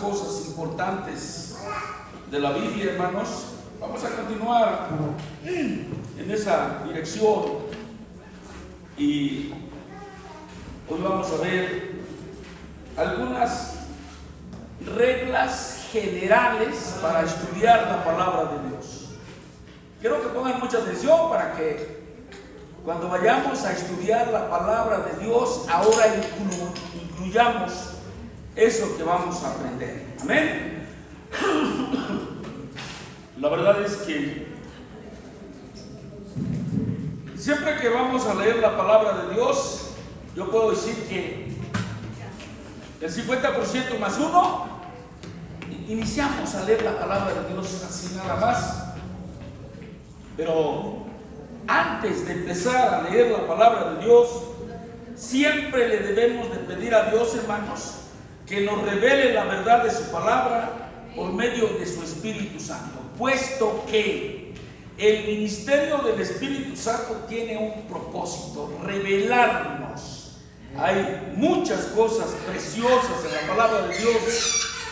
Cosas importantes de la Biblia, hermanos. Vamos a continuar en esa dirección y hoy vamos a ver algunas reglas generales para estudiar la palabra de Dios. Quiero que pongan mucha atención para que cuando vayamos a estudiar la palabra de Dios, ahora incluyamos eso que vamos a aprender. Amén. La verdad es que siempre que vamos a leer la palabra de Dios, yo puedo decir que el 50% más uno, iniciamos a leer la palabra de Dios así nada más. Pero antes de empezar a leer la palabra de Dios, siempre le debemos de pedir a Dios, hermanos, que nos revele la verdad de su palabra por medio de su Espíritu Santo, puesto que el ministerio del Espíritu Santo tiene un propósito: revelarnos. Hay muchas cosas preciosas en la palabra de Dios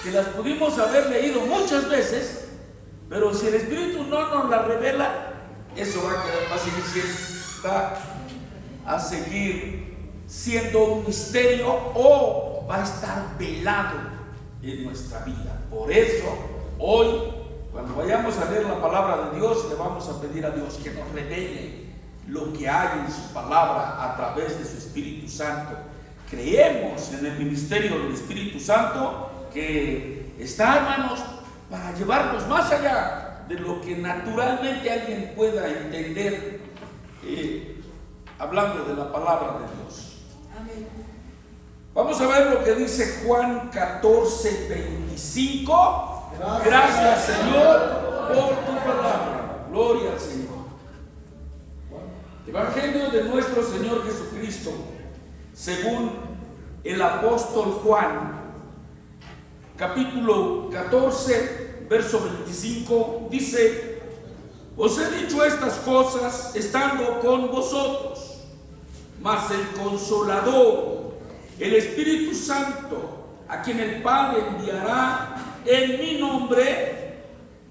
que las pudimos haber leído muchas veces, pero si el Espíritu no nos la revela, eso va a seguir siendo un misterio o va a estar velado en nuestra vida. Por eso, hoy, cuando vayamos a leer la palabra de Dios, le vamos a pedir a Dios que nos revele lo que hay en su palabra a través de su Espíritu Santo. Creemos en el ministerio del Espíritu Santo que está, hermanos, para llevarnos más allá de lo que naturalmente alguien pueda entender, hablando de la palabra de Dios. Amén. Vamos a ver lo que dice Juan 14:25. Gracias, Señor, por tu palabra. Gloria al Señor. Evangelio de nuestro Señor Jesucristo, según el apóstol Juan, capítulo 14, verso 25, dice: os he dicho estas cosas estando con vosotros, mas el Consolador, el Espíritu Santo, a quien el Padre enviará en mi nombre,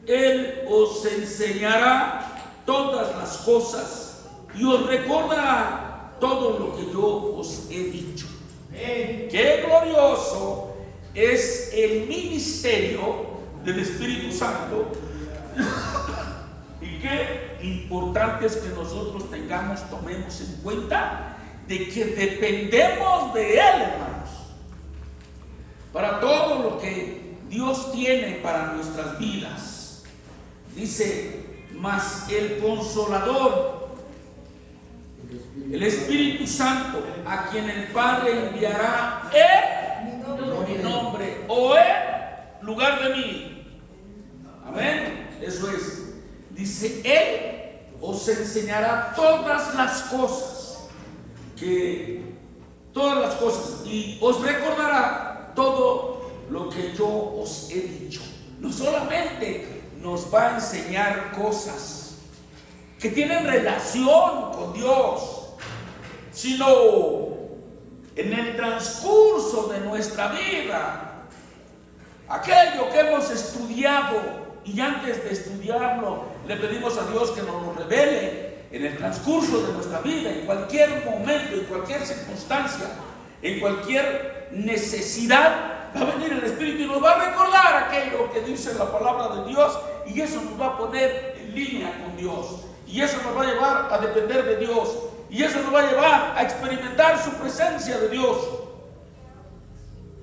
Él os enseñará todas las cosas y os recordará todo lo que yo os he dicho. ¡Qué glorioso es el ministerio del Espíritu Santo! Y qué importante es que nosotros tomemos en cuenta de que dependemos de Él, hermanos, para todo lo que Dios tiene para nuestras vidas. Dice: mas el Consolador, el Espíritu Santo, a quien el Padre enviará en mi nombre o en lugar de mí. Amén. Eso es. Dice: Él os enseñará todas las cosas, y os recordará todo lo que yo os he dicho. No solamente nos va a enseñar cosas que tienen relación con Dios, sino en el transcurso de nuestra vida, aquello que hemos estudiado, y antes de estudiarlo le pedimos a Dios que nos lo revele en el transcurso de nuestra vida, en cualquier momento, en cualquier circunstancia, en cualquier necesidad. Va a venir el Espíritu y nos va a recordar aquello que dice la palabra de Dios, y eso nos va a poner en línea con Dios, y eso nos va a llevar a depender de Dios, y eso nos va a llevar a experimentar su presencia de Dios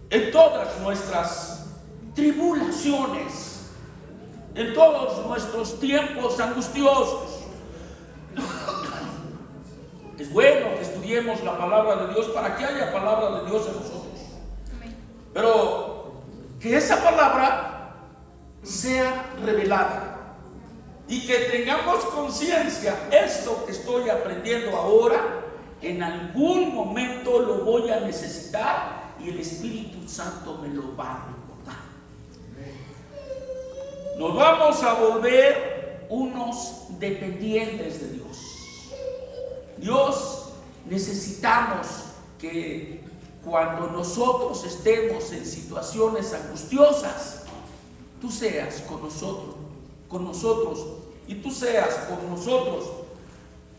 en todas nuestras tribulaciones, en todos nuestros tiempos angustiosos. Es bueno que estudiemos la palabra de Dios para que haya palabra de Dios en nosotros. Pero que esa palabra sea revelada y que tengamos conciencia: esto que estoy aprendiendo ahora, en algún momento lo voy a necesitar y el Espíritu Santo me lo va a recordar. Nos vamos a volver unos dependientes de Dios. Dios, necesitamos que cuando nosotros estemos en situaciones angustiosas, tú seas con nosotros, y tú seas con nosotros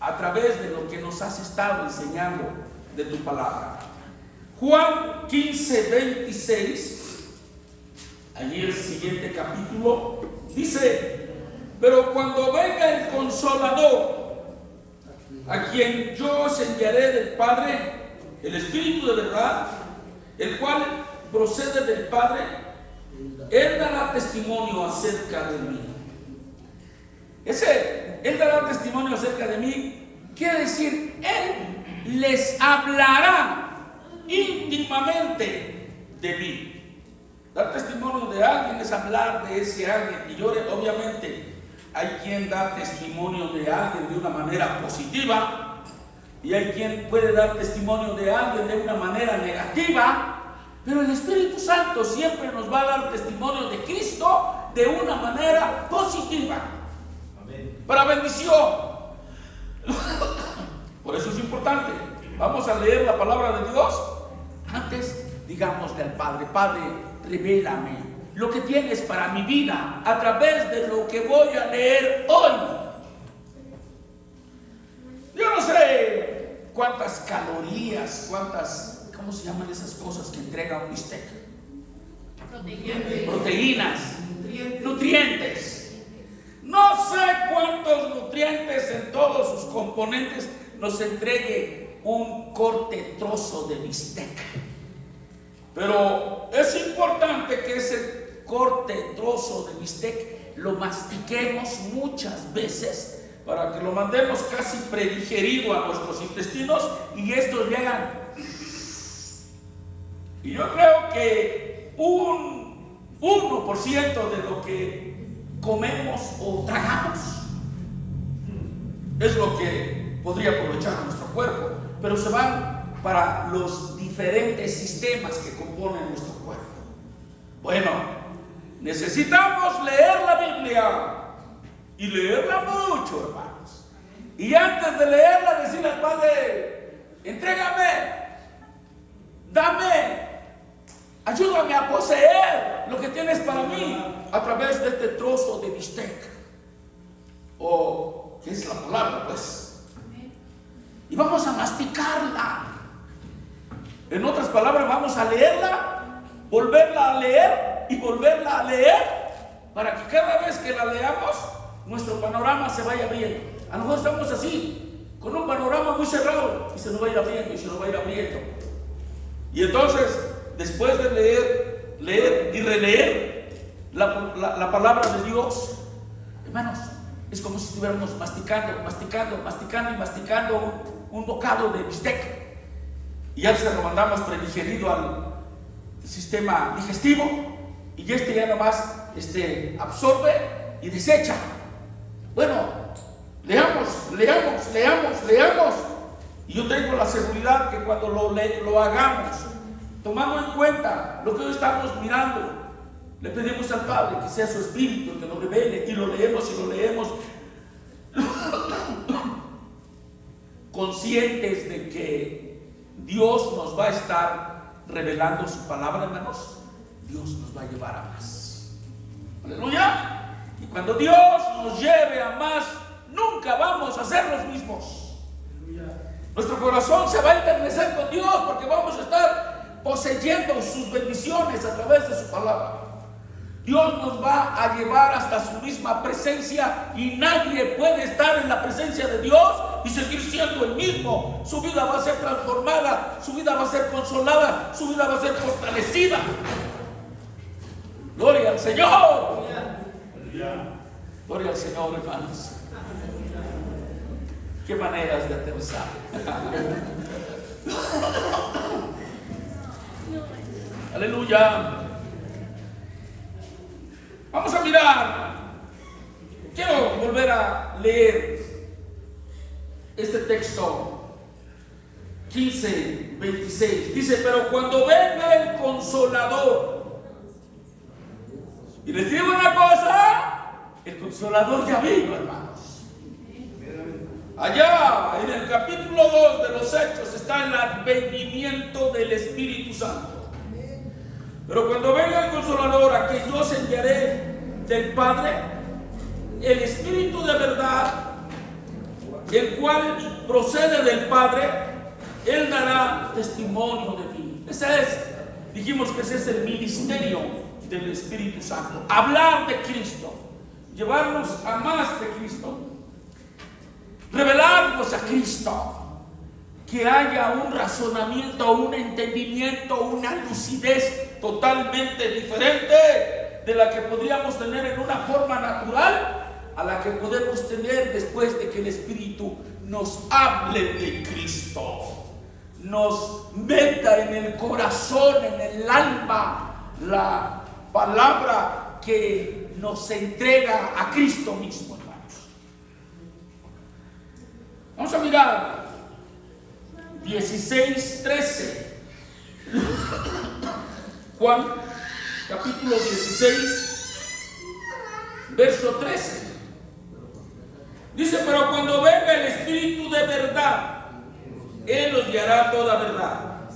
a través de lo que nos has estado enseñando de tu palabra. Juan 15:26, allí el siguiente capítulo, dice: pero cuando venga el Consolador, a quien yo os enviaré del Padre, el Espíritu de verdad, el cual procede del Padre, Él dará testimonio acerca de mí. Él dará testimonio acerca de mí, quiere decir, Él les hablará íntimamente de mí. Dar testimonio de alguien es hablar de ese alguien. Y yo, obviamente, hay quien da testimonio de alguien de una manera positiva, y hay quien puede dar testimonio de alguien de una manera negativa, pero el Espíritu Santo siempre nos va a dar testimonio de Cristo de una manera positiva. Amén. Para bendición. Por eso es importante. Vamos a leer la palabra de Dios. Antes, digámosle al Padre: Padre, revélame lo que tienes para mi vida a través de lo que voy a leer hoy. Yo no sé cuántas calorías, ¿cómo se llaman esas cosas que entrega un bistec? Proteínas, nutrientes. No sé cuántos nutrientes en todos sus componentes nos entregue un corte trozo de bistec. Pero es importante que ese corte trozo de bistec lo mastiquemos muchas veces, para que lo mandemos casi predigerido a nuestros intestinos y estos llegan. Y yo creo que un 1% de lo que comemos o tragamos es lo que podría aprovechar nuestro cuerpo, pero se van para los diferentes sistemas que componen nuestro cuerpo. Bueno, necesitamos leer la Biblia. Y leerla mucho, hermanos. Y antes de leerla, decirle al Padre: entrégame, dame, ayúdame a poseer lo que tienes para mí a través de este trozo de bistec. O, ¿qué es la palabra? Pues. Y vamos a masticarla. En otras palabras, vamos a leerla, volverla a leer y volverla a leer, para que cada vez que la leamos, nuestro panorama se vaya viendo. A lo mejor estamos así, con un panorama muy cerrado, y se nos va a ir abriendo, y se nos va a ir abriendo. Y entonces, después de leer y releer la palabra de Dios, hermanos, es como si estuviéramos masticando un bocado de bistec. Y ya se lo mandamos predigerido al sistema digestivo, y ya nomás absorbe y desecha. Bueno, leamos. Y yo tengo la seguridad que cuando lo hagamos, tomando en cuenta lo que hoy estamos mirando, le pedimos al Padre que sea su Espíritu el que nos revele, y lo leemos conscientes de que Dios nos va a estar revelando su palabra, hermanos. Dios nos va a llevar a más. Aleluya. Y cuando Dios nos lleve a más, nunca vamos a ser los mismos. Nuestro corazón se va a enternecer con Dios, porque vamos a estar poseyendo sus bendiciones a través de su palabra. Dios nos va a llevar hasta su misma presencia, y nadie puede estar en la presencia de Dios y seguir siendo el mismo. Su vida va a ser transformada, su vida va a ser consolada, su vida va a ser fortalecida. Gloria al Señor. Gloria al Señor, hermanos. Qué maneras de aterrizar. Aleluya. Vamos a mirar. Quiero volver a leer este texto 15:26. Dice: pero cuando venga el Consolador. Y les digo una cosa: el Consolador ya vino, hermanos. Allá en el capítulo 2 de los Hechos está el advenimiento del Espíritu Santo. Pero cuando venga el Consolador, a que yo os enviaré del Padre, el Espíritu de verdad, el cual procede del Padre, Él dará testimonio de mí. Dijimos que ese es el ministerio del Espíritu Santo. Hablar de Cristo, llevarnos a más de Cristo, revelarnos a Cristo, que haya un razonamiento, un entendimiento, una lucidez totalmente diferente de la que podríamos tener en una forma natural a la que podemos tener después de que el Espíritu nos hable de Cristo, nos meta en el corazón, en el alma, la palabra que nos entrega a Cristo mismo, hermanos. Vamos a mirar 16:13. Juan capítulo 16, verso 13. Dice: pero cuando venga el Espíritu de verdad, Él os guiará toda verdad.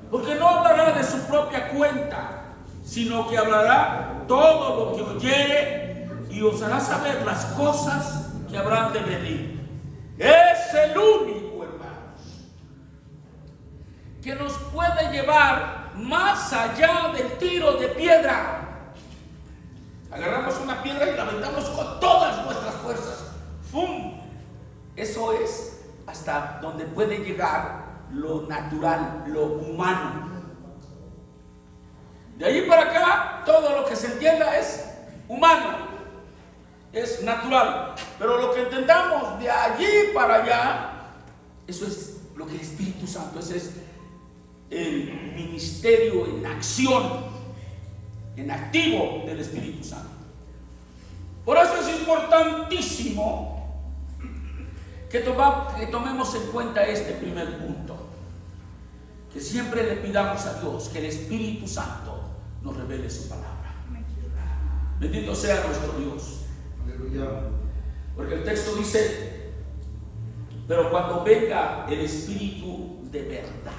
Porque no hablará de su propia cuenta, sino que hablará todo lo que oyere y os hará saber las cosas que habrán de venir. Es el único, hermanos, que nos puede llevar más allá del tiro de piedra. Agarramos una piedra y la aventamos con todas nuestras fuerzas. ¡Pum! Eso es hasta donde puede llegar lo natural, lo humano. De ahí para acá, todo lo que se entienda es humano, es natural. Pero lo que entendamos de allí para allá, eso es lo que el Espíritu Santo, ese es el ministerio en acción, en activo del Espíritu Santo. Por eso es importantísimo que tomemos en cuenta este primer punto, que siempre le pidamos a Dios que el Espíritu Santo nos revele su palabra. Bendito sea nuestro Dios. Aleluya. Porque el texto dice: pero cuando venga el Espíritu de verdad.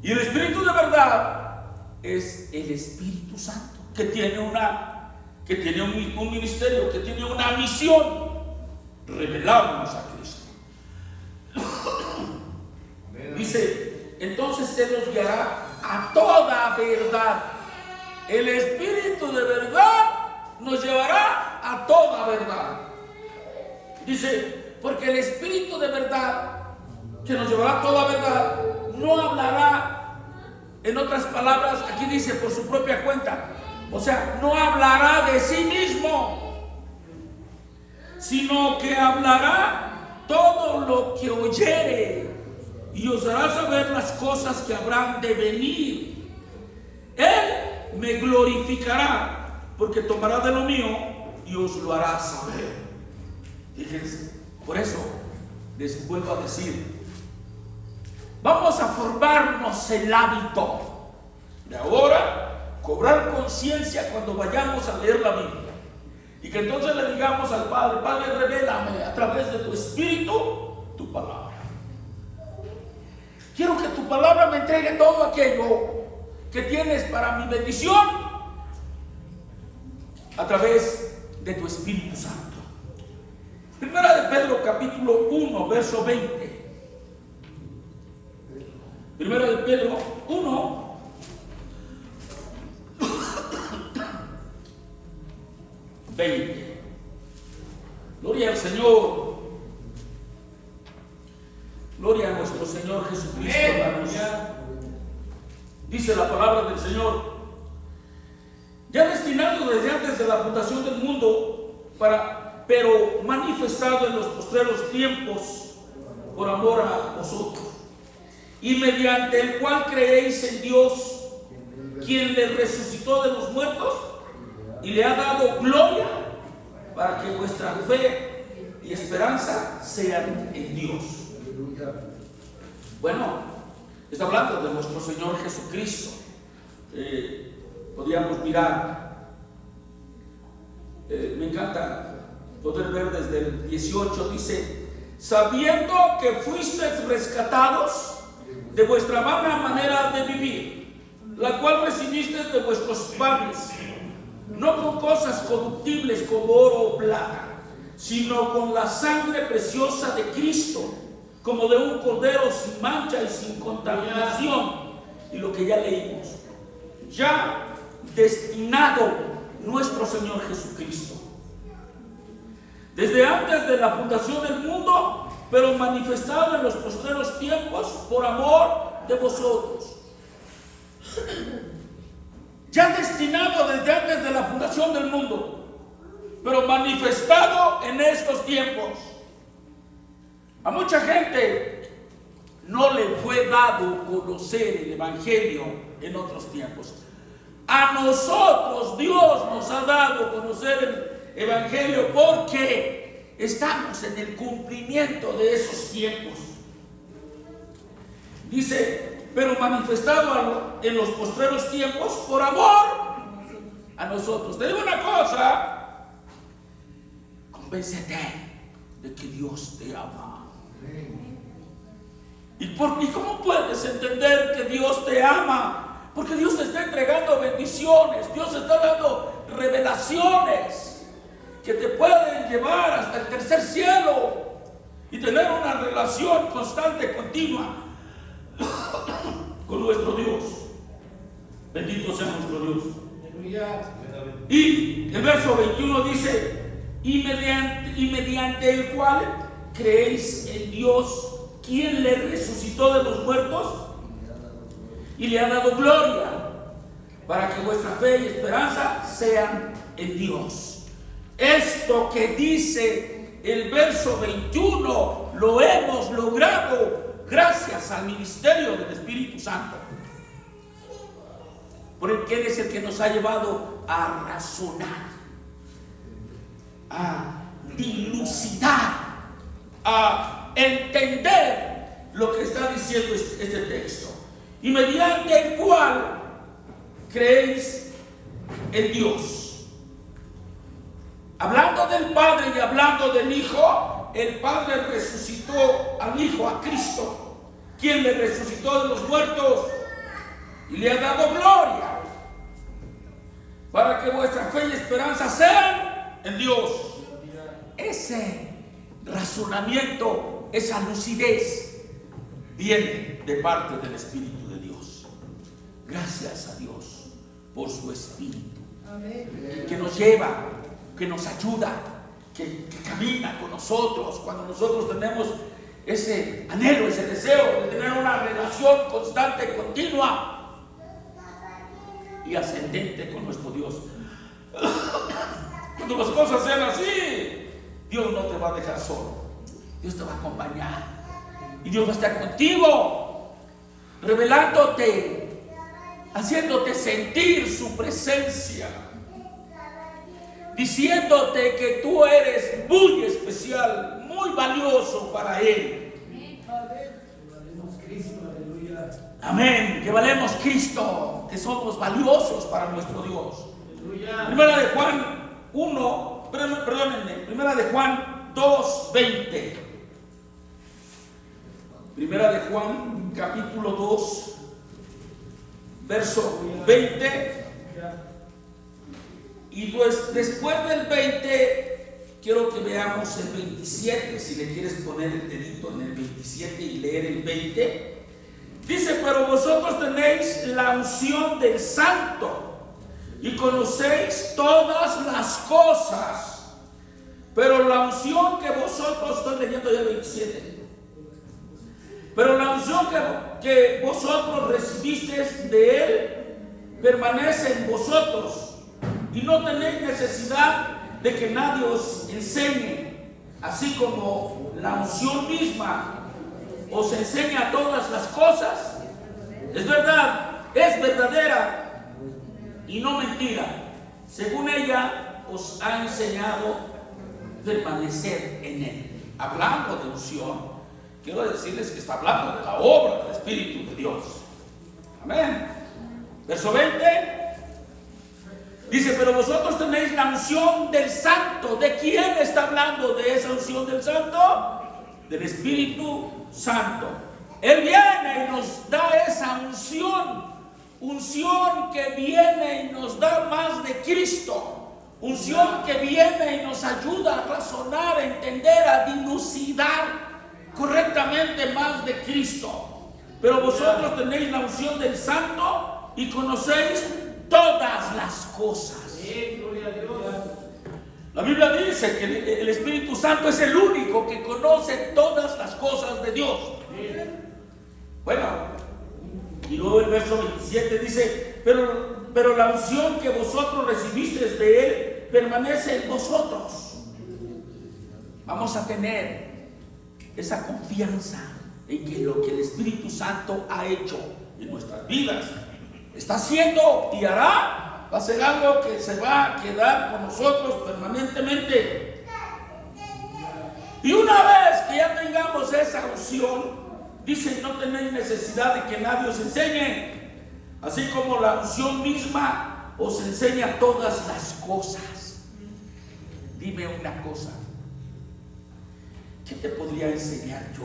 Y el Espíritu de verdad es el Espíritu Santo, que tiene un ministerio, que tiene una misión: revelarnos a Cristo. Dice: entonces se nos guiará a toda verdad. El Espíritu de verdad nos llevará a toda verdad. Dice: porque el Espíritu de verdad, que nos llevará a toda verdad, no hablará, en otras palabras, aquí dice por su propia cuenta, o sea, no hablará de sí mismo, sino que hablará todo lo que oyere y os hará saber las cosas que habrán de venir. Él me glorificará, porque tomará de lo mío y os lo hará saber. Fíjense, por eso les vuelvo a decir, vamos a formarnos el hábito de ahora cobrar conciencia cuando vayamos a leer la Biblia, y que entonces le digamos al Padre: Padre, revélame a través de tu Espíritu tu palabra. Quiero que tu palabra me entregue todo aquello que tienes para mi bendición a través de tu Espíritu Santo. Primera de Pedro capítulo 1 verso 20. Primera de Pedro 1 20. Gloria al Señor. Gloria a nuestro Señor Jesucristo, hermanos. Dice la palabra del Señor: ya destinado desde antes de la fundación del mundo, pero manifestado en los postreros tiempos por amor a vosotros, y mediante el cual creéis en Dios, quien le resucitó de los muertos y le ha dado gloria, para que vuestra fe y esperanza sean en Dios. Bueno, está hablando de nuestro Señor Jesucristo. Podríamos mirar, me encanta poder ver desde el 18, dice: sabiendo que fuisteis rescatados de vuestra vana manera de vivir, la cual recibisteis de vuestros padres, no con cosas corruptibles como oro o plata, sino con la sangre preciosa de Cristo, como de un cordero sin mancha y sin contaminación. Y lo que ya leímos, ya destinado nuestro Señor Jesucristo, desde antes de la fundación del mundo, pero manifestado en los postreros tiempos por amor de vosotros. Ya destinado desde antes de la fundación del mundo, pero manifestado en estos tiempos. A mucha gente no le fue dado conocer el Evangelio en otros tiempos. A nosotros Dios nos ha dado conocer el Evangelio porque estamos en el cumplimiento de esos tiempos. Dice: pero manifestado en los postreros tiempos por amor a nosotros. Te digo una cosa: convéncete de que Dios te ama. ¿Y cómo puedes entender que Dios te ama? Porque Dios te está entregando bendiciones, Dios te está dando revelaciones que te pueden llevar hasta el tercer cielo y tener una relación constante, continua con nuestro Dios. Bendito sea nuestro Dios. Y el verso 21 dice: y mediante el cual creéis en Dios, quien le resucitó de los muertos y le ha dado gloria, para que vuestra fe y esperanza sean en Dios. Esto que dice el verso 21 lo hemos logrado gracias al ministerio del Espíritu Santo, porque Él es el que nos ha llevado a razonar, a dilucidar, a entender lo que está diciendo este texto. Y mediante el cual creéis en Dios. Hablando del Padre y hablando del Hijo, el Padre resucitó al Hijo, a Cristo, quien le resucitó de los muertos y le ha dado gloria, para que vuestra fe y esperanza sean en Dios. Ese razonamiento, esa lucidez, viene de parte del Espíritu de Dios. Gracias a Dios por su Espíritu. Amén. Que nos lleva, que nos ayuda, que camina con nosotros cuando nosotros tenemos ese anhelo, ese deseo de tener una relación constante, continua y ascendente con nuestro Dios. Cuando las cosas sean así, Dios no te va a dejar solo. Dios te va a acompañar y Dios va a estar contigo, revelándote, haciéndote sentir su presencia, diciéndote que tú eres muy especial, muy valioso para Él. Amén, que valemos Cristo, que somos valiosos para nuestro Dios. Primera de Juan 1, perdónenme, Primera de Juan 2:20. Primera de Juan, capítulo 2, verso 20. Y pues después del 20, quiero que veamos el 27, si le quieres poner el dedito en el 27 y leer el 20. Dice: pero vosotros tenéis la unción del Santo y conocéis todas las cosas, pero la unción que vosotros, estoy leyendo ya el 27, pero la unción que vosotros recibisteis de Él permanece en vosotros, y no tenéis necesidad de que nadie os enseñe, así como la unción misma os enseña todas las cosas. Es verdad, es verdadera y no mentira. Según ella os ha enseñado permanecer en Él. Hablando de unción, quiero decirles que está hablando de la obra del Espíritu de Dios. Amén. Verso 20. Dice, pero vosotros tenéis la unción del Santo. ¿De quién está hablando de esa unción del Santo? Del Espíritu Santo. Él viene y nos da esa unción. Unción que viene y nos da más de Cristo. Unción que viene y nos ayuda a razonar, a entender, a dilucidar correctamente más de Cristo. Pero vosotros tenéis la unción del Santo y conocéis todas las cosas. La Biblia dice que el Espíritu Santo es el único que conoce todas las cosas de Dios. Bueno, y luego el verso 27 dice, pero la unción que vosotros recibisteis de Él permanece en vosotros. Vamos a tener esa confianza en que lo que el Espíritu Santo ha hecho en nuestras vidas, está haciendo y hará, va a ser algo que se va a quedar con nosotros permanentemente. Y una vez que ya tengamos esa unción, dice, no tenéis necesidad de que nadie os enseñe, así como la unción misma os enseña todas las cosas. Dime una cosa, ¿qué te podría enseñar yo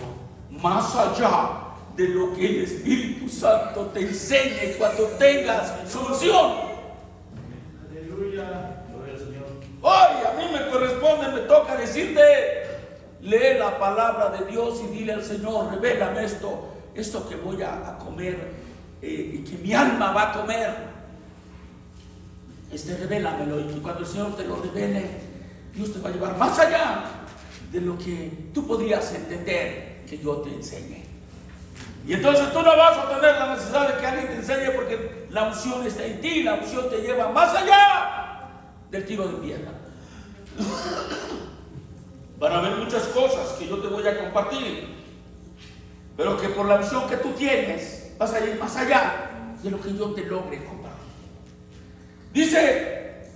más allá de lo que el Espíritu Santo te enseñe cuando tengas su unción? Aleluya, gloria al Señor. Hoy a mí me corresponde, me toca decirte, lee la palabra de Dios y dile al Señor, revélame esto que voy a comer, y que mi alma va a comer. Revélamelo, y cuando el Señor te lo revele, Dios te va a llevar más allá de lo que tú podrías entender que yo te enseñe. Y entonces tú no vas a tener la necesidad de que alguien te enseñe, porque la unción está en ti. La unción te lleva más allá del tiro de piedra. Van a haber muchas cosas que yo te voy a compartir, pero que por la unción que tú tienes vas a ir más allá de lo que yo te logre compartir. Dice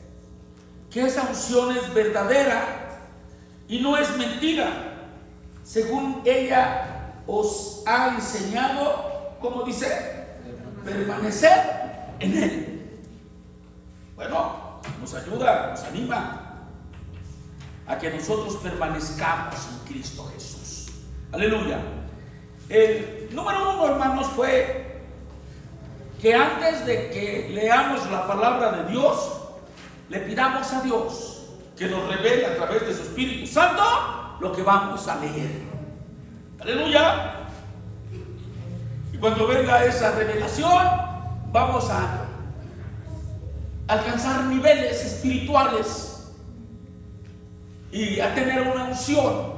que esa unción es verdadera y no es mentira, según ella os ha enseñado, como dice, permanecer en Él. Bueno, nos ayuda, nos anima a que nosotros permanezcamos en Cristo Jesús. Aleluya. El número 1, hermanos, fue que antes de que leamos la palabra de Dios, le pidamos a Dios que nos revele a través de su Espíritu Santo lo que vamos a leer. Aleluya. Y cuando venga esa revelación, vamos a alcanzar niveles espirituales y a tener una unción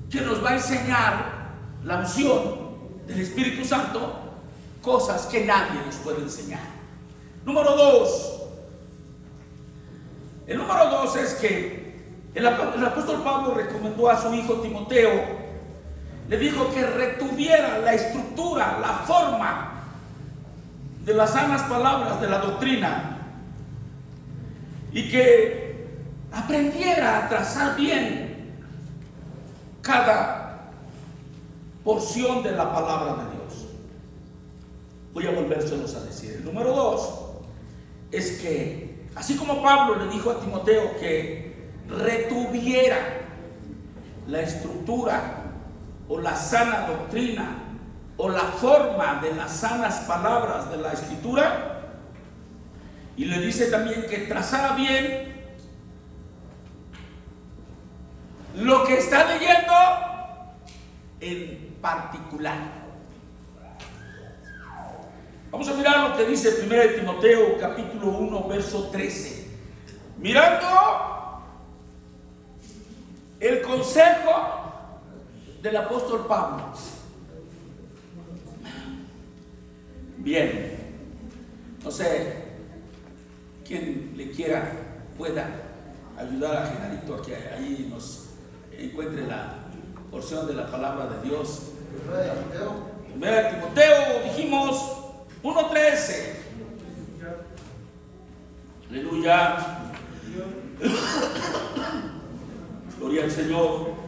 que nos va a enseñar, la unción del Espíritu Santo, cosas que nadie nos puede enseñar. Número 2. El número 2 es que el apóstol Pablo recomendó a su hijo Timoteo, le dijo que retuviera la estructura, la forma de las sanas palabras de la doctrina, y que aprendiera a trazar bien cada porción de la palabra de Dios. Voy a volvérselos a decir. El número 2 es que, así como Pablo le dijo a Timoteo que retuviera la estructura o la sana doctrina o la forma de las sanas palabras de la Escritura, y le dice también que trazara bien lo que está leyendo en particular. Vamos a mirar lo que dice 1 Timoteo capítulo 1 verso 13. Mirando el consejo del apóstol Pablo. Bien, no sé quién le quiera, pueda ayudar a Genarito a que ahí nos encuentre la porción de la palabra de Dios. 1 Timoteo, dijimos 1:13. Aleluya. Gloria al Señor.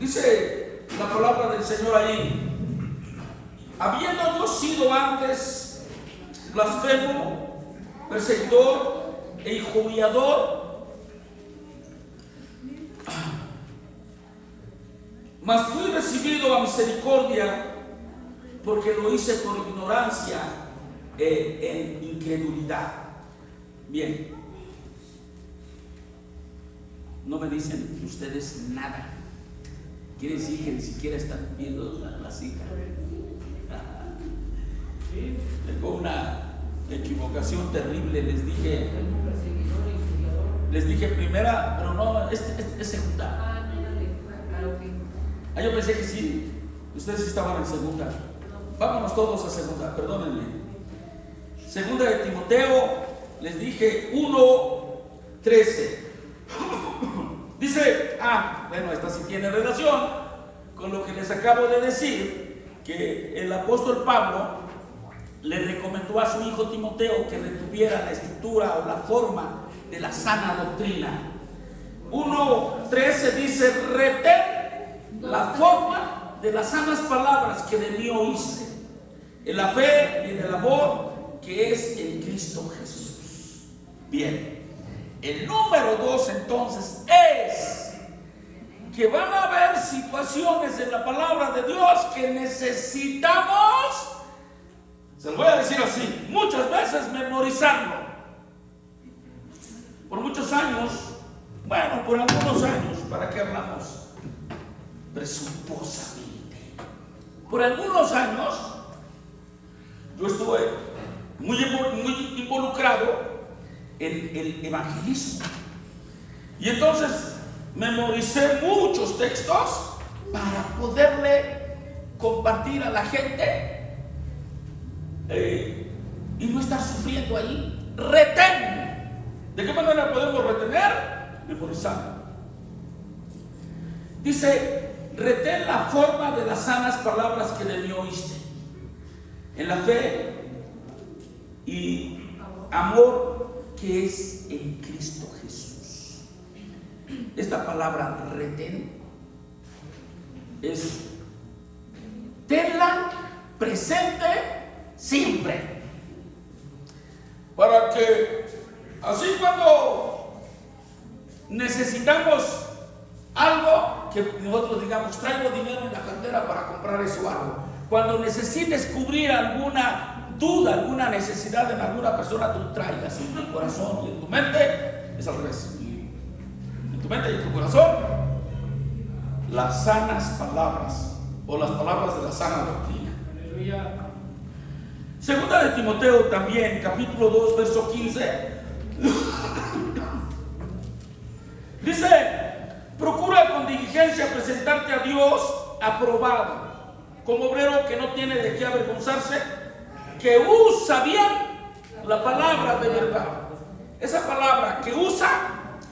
Dice la palabra del Señor ahí: habiendo yo sido antes blasfemo, perseguidor e injuriador. Mas fui recibido a misericordia porque lo hice por ignorancia en incredulidad. Bien, no me dicen ustedes nada. Quiere decir que ni siquiera están viendo la cita. Tengo una equivocación terrible. Les dije primera, pero no, es segunda. Yo pensé que sí, ustedes sí estaban en segunda. Vámonos todos a segunda, perdónenme. Segunda de Timoteo, les dije 1:13. Dice, bueno, esta sí tiene relación con lo que les acabo de decir, que el apóstol Pablo le recomendó a su hijo Timoteo que retuviera la estructura o la forma de la sana doctrina. 1:13 dice, retén la forma de las sanas palabras que de mí oíste, en la fe y en el amor que es en Cristo Jesús. Bien, el número 2 entonces es que van a haber situaciones en la palabra de Dios que necesitamos, se lo voy a decir así, muchas veces memorizarlo. Por muchos años, bueno, por algunos años, ¿para qué hablamos? Presuntuosamente. Por algunos años, yo estuve muy involucrado en el evangelismo. Y entonces memoricé muchos textos para poderle compartir a la gente y no estar sufriendo ahí. Retén. ¿De qué manera podemos retener? Memorizando. Dice, retén la forma de las sanas palabras que de mí oíste, en la fe y amor que es en Cristo Jesús. Esta palabra retén es tenla presente siempre, para que así cuando necesitamos algo, que nosotros digamos, traigo dinero en la cartera para comprar eso algo. Cuando necesites cubrir alguna duda, alguna necesidad en alguna persona, tú traigas en tu corazón y en tu mente, es al revés. En tu mente y en tu corazón, las sanas palabras o las palabras de la sana doctrina. Aleluya. Segunda de Timoteo también, capítulo 2, verso 15. Dice, procura con diligencia presentarte a Dios aprobado, como obrero que no tiene de qué avergonzarse, que usa bien la palabra de verdad. Esa palabra que usa,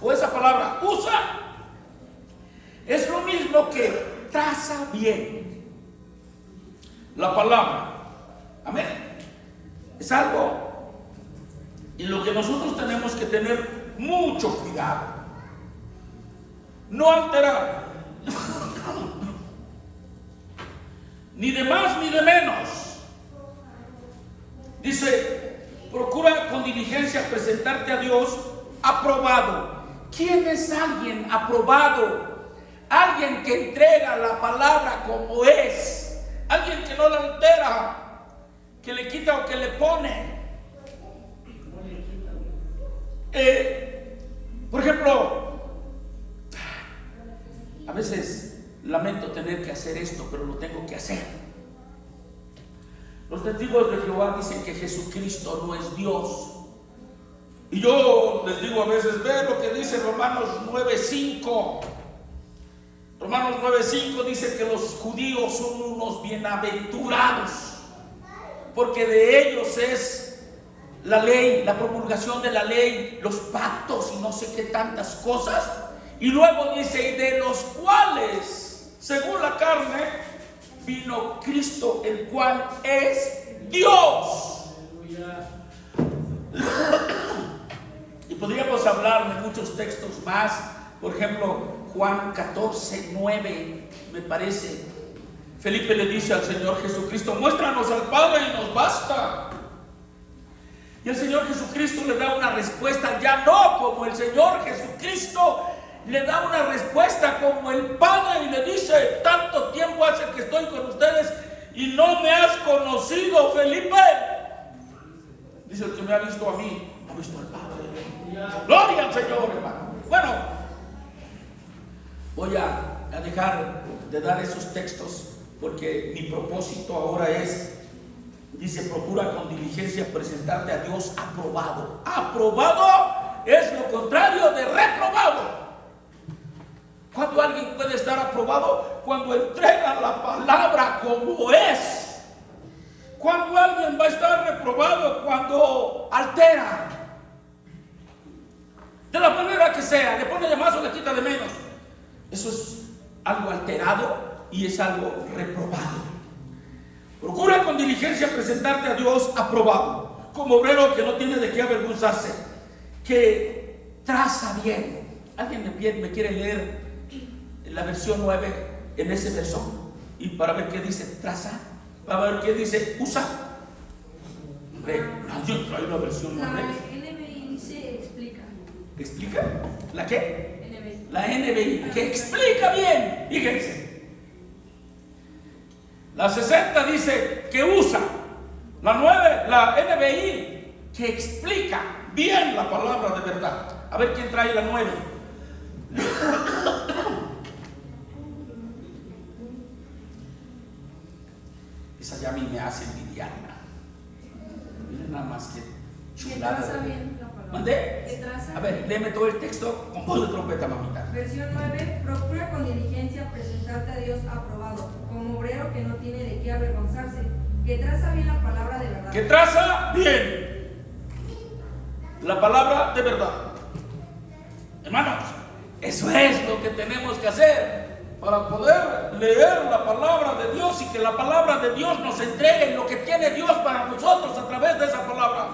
o esa palabra usa, es lo mismo que traza bien la palabra. Amén. Es algo en lo que nosotros tenemos que tener mucho cuidado. No alterar, ni de más ni de menos. Dice, procura con diligencia presentarte a Dios aprobado. ¿Quién es alguien aprobado? Alguien que entrega la palabra como es, alguien que no la altera, que le quita o que le pone. Por ejemplo, a veces lamento tener que hacer esto, pero lo tengo que hacer. Los testigos de Jehová dicen que Jesucristo no es Dios. Y yo les digo a veces, ve lo que dice Romanos 9:5. Romanos 9:5 dice que los judíos son unos bienaventurados, porque de ellos es la ley, la promulgación de la ley, los pactos y no sé qué tantas cosas. Y luego dice, y de los cuales, según la carne, vino Cristo, el cual es Dios. Y podríamos hablar de muchos textos más. Por ejemplo, Juan 14:9, me parece. Felipe le dice al Señor Jesucristo, muéstranos al Padre y nos basta. Cristo le da una respuesta, ya no como el Señor Jesucristo le da una respuesta como el Padre y le dice: tanto tiempo hace que estoy con ustedes y no me has conocido, Felipe. Dice: el que me ha visto a mí, ha visto al Padre. Gloria al Señor, hermano. Bueno, voy a dejar de dar esos textos porque mi propósito ahora es, dice: procura con diligencia presentarte a Dios aprobado. Aprobado es lo contrario de reprobado. ¿Cuándo alguien puede estar aprobado? Cuando entrega la palabra como es. ¿Cuándo alguien va a estar reprobado? Cuando altera. De la manera que sea, le pone de más o le quita de menos. Eso es algo alterado y es algo reprobado. Procura con diligencia presentarte a Dios aprobado, como obrero que no tiene de qué avergonzarse, que traza bien. ¿Alguien me quiere leer la versión 9 en ese verso? Y para ver qué dice traza, para ver qué dice usa. Yo traigo una versión 9. La NBI dice explica. ¿Explica? ¿La qué? NBI. La NBI, que explica bien. Fíjense. La 60 dice que usa. La 9, la NBI, que explica bien la palabra de verdad. A ver quién trae la 9. Esa ya a mí me hace envidiarla. Miren nada más que chulada. Que traza bien la palabra. ¿Mandé? Que traza. A ver, léeme todo el texto con voz de trompeta, mamita. Versión 9. Procura con diligencia presentarte a Dios aprobado, como obrero que no tiene de qué avergonzarse, que traza bien la palabra de verdad. Que traza bien la palabra de verdad. Hermanos, eso es lo que tenemos que hacer para poder leer la palabra de Dios y que la palabra de Dios nos entregue lo que tiene Dios para nosotros a través de esa palabra.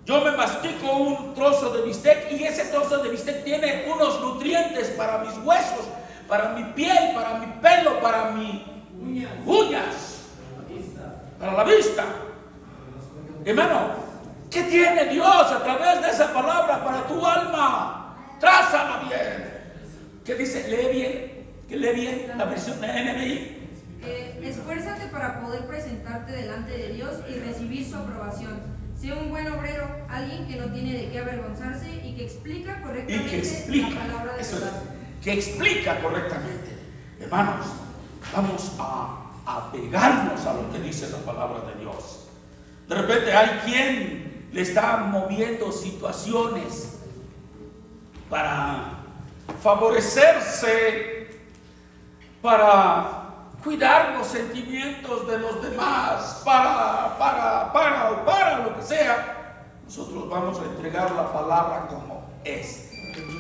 Yo me mastico un trozo de bistec y ese trozo de bistec tiene unos nutrientes para mis huesos, para mi piel, para mi pelo, para mis uñas, para la vista. Hermano, ¿qué tiene Dios a través de esa palabra para tu alma? Trázala bien. ¿Qué dice? Lee bien. Que lee bien la versión de NBI. Esfuérzate para poder presentarte delante de Dios y recibir su aprobación. Sea un buen obrero, alguien que no tiene de qué avergonzarse y que explica correctamente la palabra de verdad. Que explica correctamente. Hermanos, vamos a pegarnos a lo que dice la palabra de Dios. De repente hay quien le está moviendo situaciones para favorecerse, para cuidar los sentimientos de los demás, para lo que sea. Nosotros vamos a entregar la palabra como es,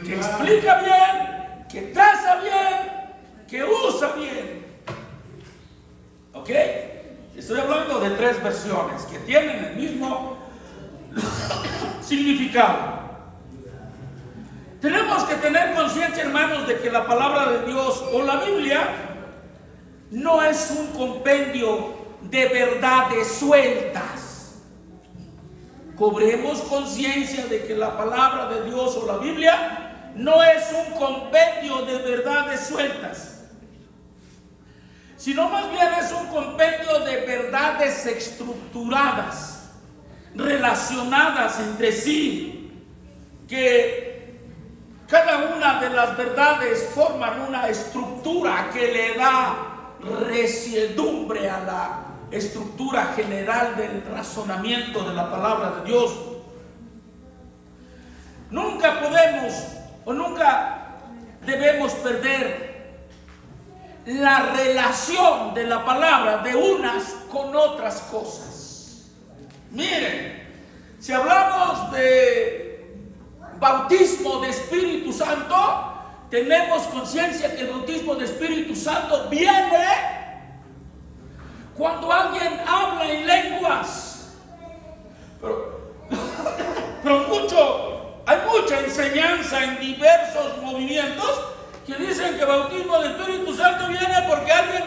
que explica bien, que traza bien, que usa bien. ¿Ok? Estoy hablando de 3 versiones que tienen el mismo significado. Tenemos que tener conciencia, hermanos, de que la palabra de Dios o la Biblia no es un compendio de verdades sueltas. Cobremos conciencia de que la palabra de Dios o la Biblia no es un compendio de verdades sueltas, sino más bien es un compendio de verdades estructuradas, relacionadas entre sí, que cada una de las verdades forman una estructura que le da resiedumbre a la estructura general del razonamiento de la palabra de Dios. Nunca podemos o nunca debemos perder la relación de la palabra de unas con otras cosas. Miren, si hablamos de bautismo de Espíritu Santo, tenemos conciencia que el bautismo de Espíritu Santo viene cuando alguien habla en lenguas. Pero hay mucha enseñanza en diversos movimientos que dicen que el bautismo del Espíritu Santo viene porque alguien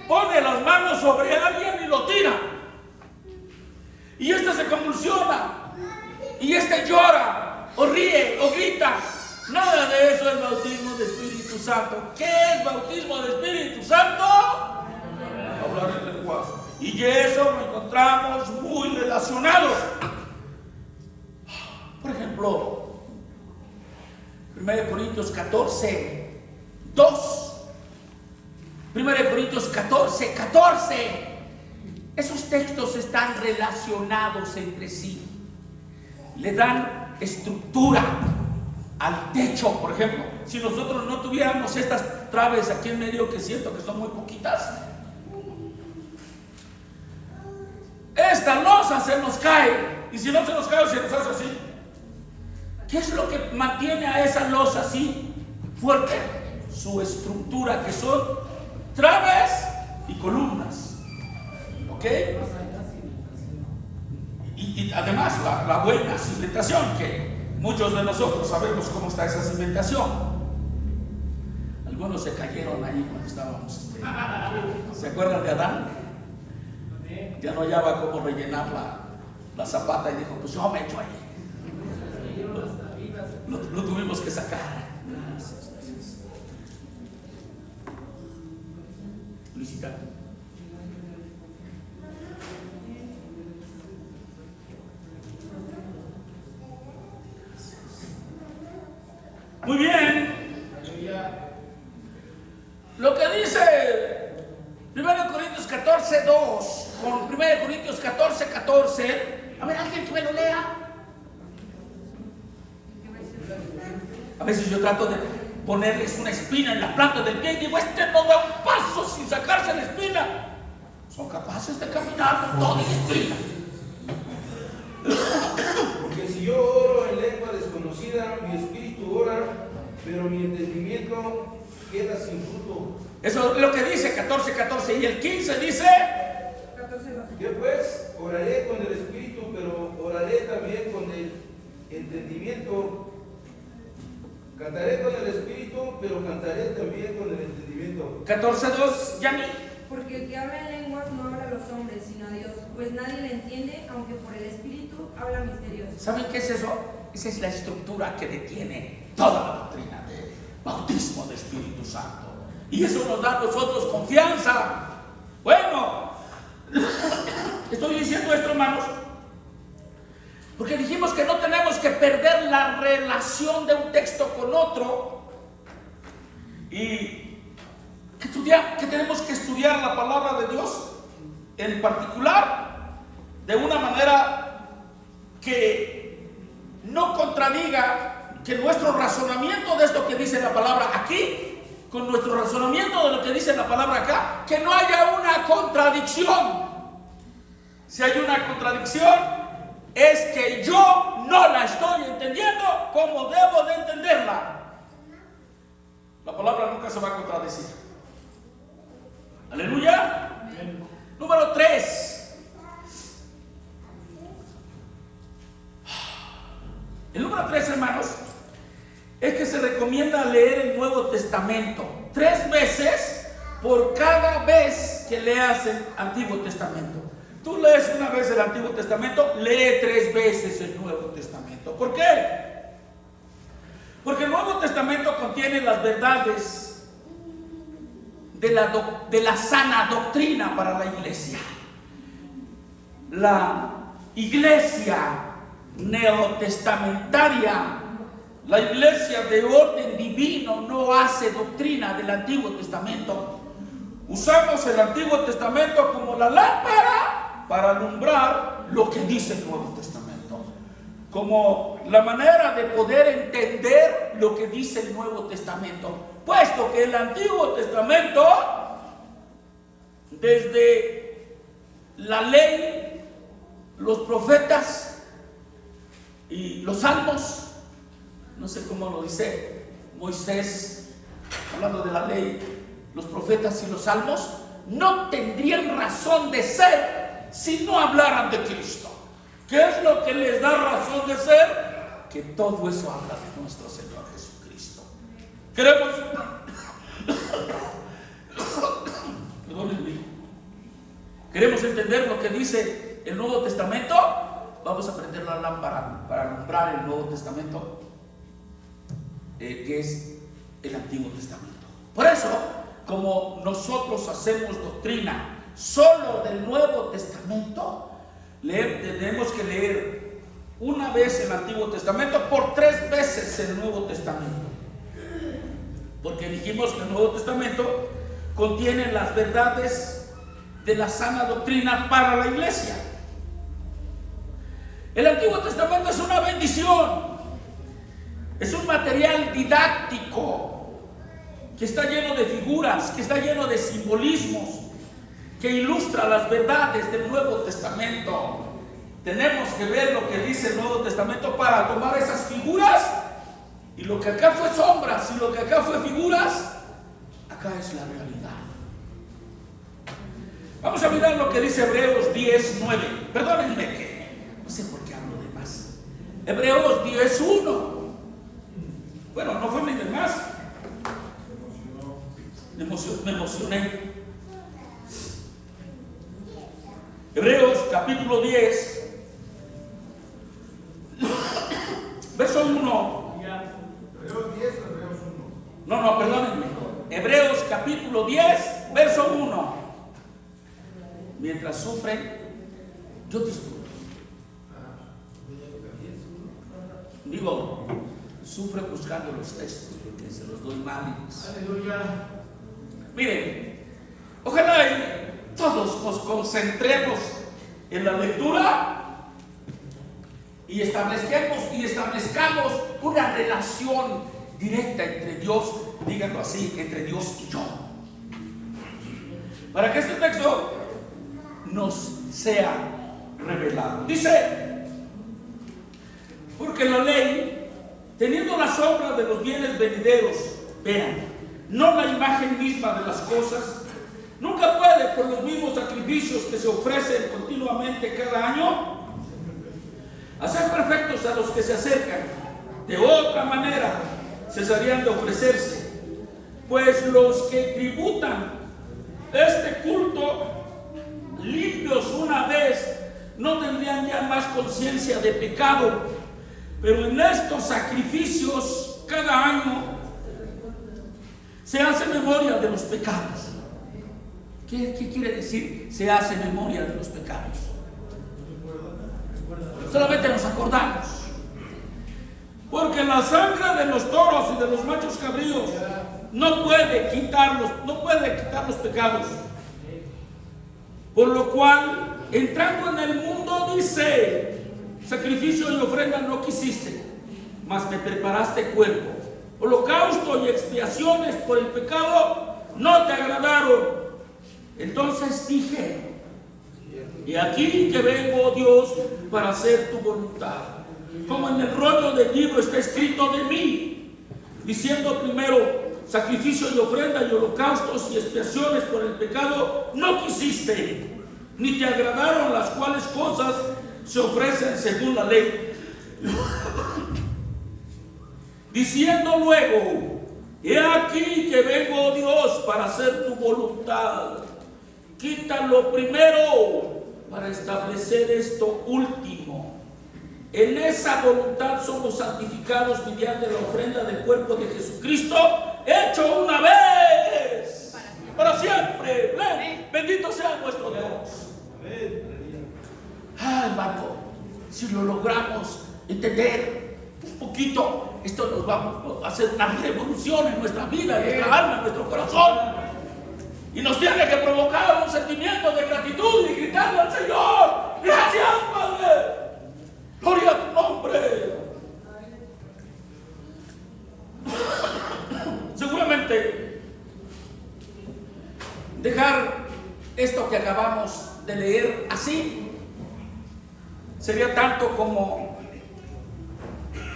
pone las manos sobre alguien y lo tira. Y este se convulsiona. y llora, o ríe, o grita. Nada de eso es bautismo de Espíritu Santo. ¿Qué es bautismo de Espíritu Santo? Hablar en lenguaje. Y eso lo encontramos muy relacionados. Por ejemplo, 1 Corintios 14, 2. 1 Corintios 14, 14. Esos textos están relacionados entre sí. Le dan estructura al techo. Por ejemplo, si nosotros no tuviéramos estas traves aquí en medio, que siento que son muy poquitas, esta losa se nos cae. Y si no se nos cae, se nos hace así. ¿Qué es lo que mantiene a esa losa así fuerte? Su estructura, que son traves y columnas. ¿Ok? Y además la buena cimentación, que muchos de nosotros sabemos cómo está esa cimentación. Algunos se cayeron ahí cuando estábamos. ¿Se acuerdan de Adán? Ya no hallaba cómo rellenar la zapata y dijo, pues yo me echo ahí. Lo tuvimos que sacar. Gracias. Luisita. Muy bien. Lo que dice 1 Corintios 14, 2 con 1 Corintios 14, 14. A ver, alguien que me lo lea. A veces yo trato de ponerles una espina en la planta del pie y digo, no da un paso sin sacarse la espina. Son capaces de caminar con toda espina. Porque si yo oro en lengua desconocida, mi espíritu ora, pero mi entendimiento queda sin fruto. Eso es lo que dice 14, 14. Y el 15 dice, Yo pues oraré con el espíritu, pero oraré también con el entendimiento. Cantaré con el espíritu, pero cantaré también con el entendimiento. 14, 2, Yanni. Porque el que habla en lenguas no habla a los hombres, sino a Dios, pues nadie le entiende, aunque por el Espíritu habla misterios. ¿Saben qué es eso? Esa es la estructura que detiene toda la doctrina de bautismo de Espíritu Santo. Y eso nos da a nosotros confianza. Bueno, estoy diciendo esto, hermanos, porque dijimos que no tenemos que perder la relación de un texto con otro. Y que tenemos que estudiar la palabra de Dios en particular de una manera que no contradiga, que nuestro razonamiento de esto que dice la palabra aquí con nuestro razonamiento de lo que dice la palabra acá, que no haya una contradicción. Si hay una contradicción, es que yo no la estoy entendiendo como debo de entenderla. La palabra nunca se va a contradecir. Aleluya. Amén. Número 3. El número 3, hermanos, es que se recomienda leer el Nuevo Testamento 3 veces por cada vez que leas el Antiguo Testamento. Tú lees una vez el Antiguo Testamento, lee 3 veces el Nuevo Testamento. ¿Por qué? Porque el Nuevo Testamento contiene las verdades de la sana doctrina para la iglesia. La iglesia neotestamentaria, la iglesia de orden divino, no hace doctrina del Antiguo Testamento. Usamos el Antiguo Testamento como la lámpara para alumbrar lo que dice el Nuevo Testamento, como la manera de poder entender lo que dice el Nuevo Testamento, puesto que el Antiguo Testamento, desde la ley, los profetas y los salmos, no sé cómo lo dice Moisés, hablando de la ley, los profetas y los salmos, no tendrían razón de ser si no hablaran de Cristo. ¿Qué es lo que les da razón de ser? Que todo eso habla de nuestro Señor Jesucristo. Queremos ¿queremos entender lo que dice el Nuevo Testamento? vamos a prender la lámpara para alumbrar el Nuevo Testamento, que es el Antiguo Testamento. Por eso, como nosotros hacemos doctrina solo del Nuevo Testamento, tenemos que leer una vez el Antiguo Testamento por 3 veces el Nuevo Testamento, porque dijimos que el Nuevo Testamento contiene las verdades de la sana doctrina para la iglesia. El Antiguo Testamento es una bendición, es un material didáctico que está lleno de figuras, que está lleno de simbolismos, que ilustra las verdades del Nuevo Testamento. Tenemos que ver lo que dice el Nuevo Testamento para tomar esas figuras, y lo que acá fue sombras y lo que acá fue figuras, acá es la realidad. Vamos a mirar lo que dice Hebreos 10:9. Perdónenme que no sé por qué hablo de más. Hebreos 10:1. Bueno, no fue ni de más. Me emocioné. Hebreos capítulo 10, verso 1. ¿Hebreos 10 o Hebreos 1? No, perdónenme. Hebreos capítulo 10, verso 1. Mientras sufren, yo disfruto. Digo, sufre buscando los textos porque se los doy mal. Aleluya. Miren, ojalá todos nos concentremos en la lectura y establezcamos una relación directa entre Dios, díganlo así, entre Dios y yo, para que este texto nos sea revelado. Dice: porque la ley, teniendo la sombra de los bienes venideros, vean, no la imagen misma de las cosas, nunca puede, por los mismos sacrificios que se ofrecen continuamente cada año, hacer perfectos a los que se acercan. De otra manera cesarían de ofrecerse, pues los que tributan este culto limpios una vez no tendrían ya más conciencia de pecado, pero en estos sacrificios cada año se hace memoria de los pecados. ¿Qué quiere decir se hace memoria de los pecados? Solamente nos acordamos, porque la sangre de los toros y de los machos cabríos no puede quitar los pecados. Por lo cual, entrando en el mundo, dice: sacrificio y ofrenda no quisiste, mas me preparaste cuerpo. Holocausto y expiaciones por el pecado no te agradaron. Entonces dije: y aquí que vengo, oh Dios, para hacer tu voluntad. Como en el rollo del libro está escrito de mí, diciendo primero: sacrificio y ofrenda y holocaustos y expiaciones por el pecado no quisiste, ni te agradaron, las cuales cosas se ofrecen según la ley. Diciendo luego: he aquí que vengo, oh Dios, para hacer tu voluntad. Quita lo primero para establecer esto último. En esa voluntad somos santificados mediante la ofrenda del cuerpo de Jesucristo, hecho una vez para siempre. Bendito sea nuestro Dios. Hermano, si lo logramos entender un poquito, esto nos va a hacer una revolución en nuestra vida, en nuestra alma, en nuestro corazón. Y nos tiene que provocar un sentimiento de gratitud y gritarle al Señor: gracias, Padre, gloria a tu nombre. Seguramente dejar esto que acabamos de leer así sería tanto como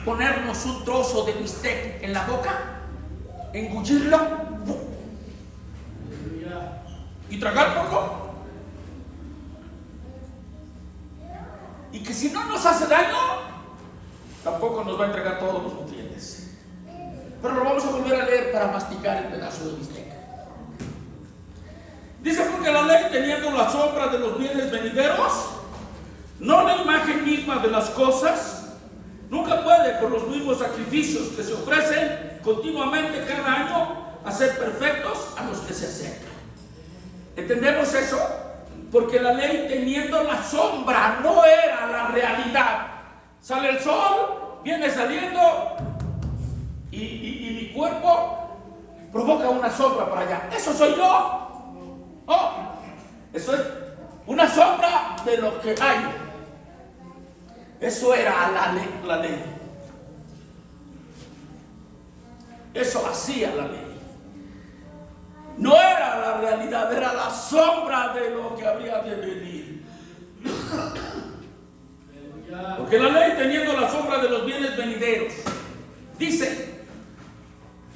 ponernos un trozo de bistec en la boca, engullirlo y tragárnoslo, y que si no nos hace daño, tampoco nos va a entregar todos los nutrientes. Pero lo vamos a volver a leer para masticar el pedazo de bistec. Dice: porque la ley, teniendo la sombra de los bienes venideros, no la imagen misma de las cosas, nunca puede por los mismos sacrificios que se ofrecen continuamente cada año hacer perfectos a los que se acercan. ¿Entendemos eso? Porque la ley, teniendo la sombra, no era la realidad. Sale el sol, viene saliendo y mi cuerpo provoca una sombra para allá. Eso soy yo. Oh, eso es una sombra de lo que hay. Eso era la ley. Eso hacía la ley. No era la realidad, era la sombra de lo que habría de venir. Porque la ley, teniendo la sombra de los bienes venideros, dice,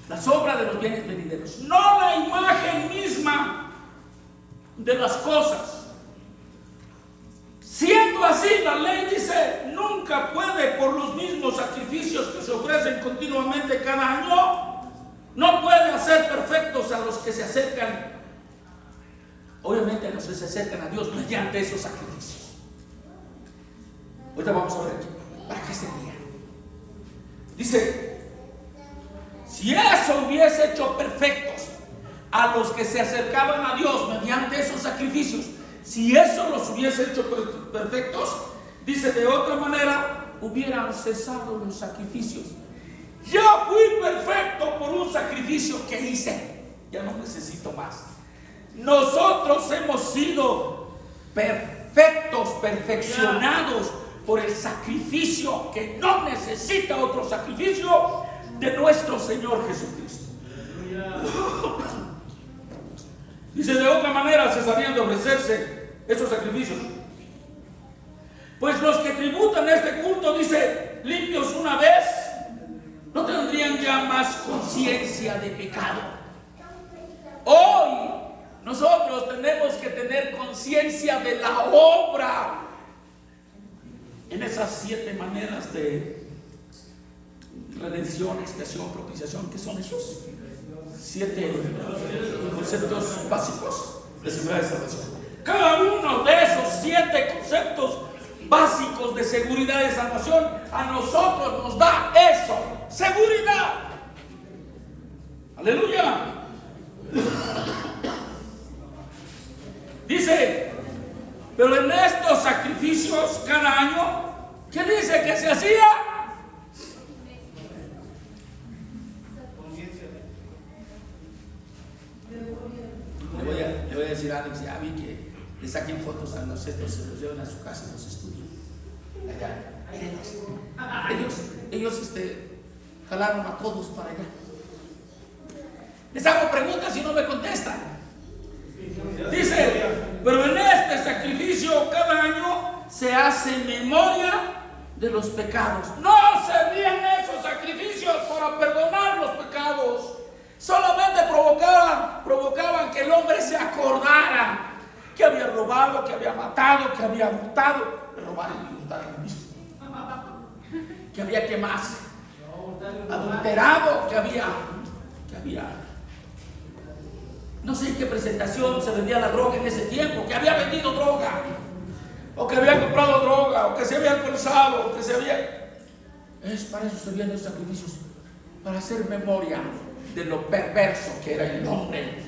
la sombra de los bienes venideros, no la imagen misma de las cosas. Siendo así, la ley dice, nunca puede por los mismos sacrificios que se ofrecen continuamente cada año, no puede hacer perfectos a los que se acercan, obviamente a los que se acercan a Dios mediante esos sacrificios. Ahorita vamos a ver aquí, ¿para qué sería? Dice, si eso hubiese hecho perfectos a los que se acercaban a Dios mediante esos sacrificios, si eso los hubiese hecho perfectos, dice, de otra manera hubieran cesado los sacrificios. Ya fui perfecto por un sacrificio que hice, ya no necesito más. Nosotros hemos sido perfectos, perfeccionados por el sacrificio que no necesita otro sacrificio de nuestro Señor Jesucristo. Dice, de otra manera cesarían de ofrecerse esos sacrificios. Pues los que tributan este culto, dice, limpios una vez, no tendrían ya más conciencia de pecado. Hoy nosotros tenemos que tener conciencia de la obra en esas 7 maneras de redención, expiación, propiciación, que son esos 7 conceptos básicos de seguridad de salvación. Cada uno de esos 7 conceptos básicos de seguridad de salvación a nosotros nos da eso, seguridad. Aleluya. Dice, pero en estos sacrificios cada año, ¿qué dice que se hacía? Le voy a decir a Alex y a Abby que le saquen fotos a los estos, se los lleven a su casa y los estudien. Allá. Ellos jalaron a todos para allá. Les hago preguntas y no me contestan. Dice, pero en este sacrificio cada año se hace memoria de los pecados. No servían esos sacrificios para perdonar los pecados. Solamente provocaban que el hombre se acordara que había robado, que había matado, que había hurtado. Robar y hurtar lo mismo. Que había quemado, adulterado, que había no sé en qué presentación se vendía la droga en ese tiempo, que había vendido droga, o que había comprado droga, o que se había alcoholizado, o que se había... Para eso servían los sacrificios, para hacer memoria de lo perverso que era el hombre.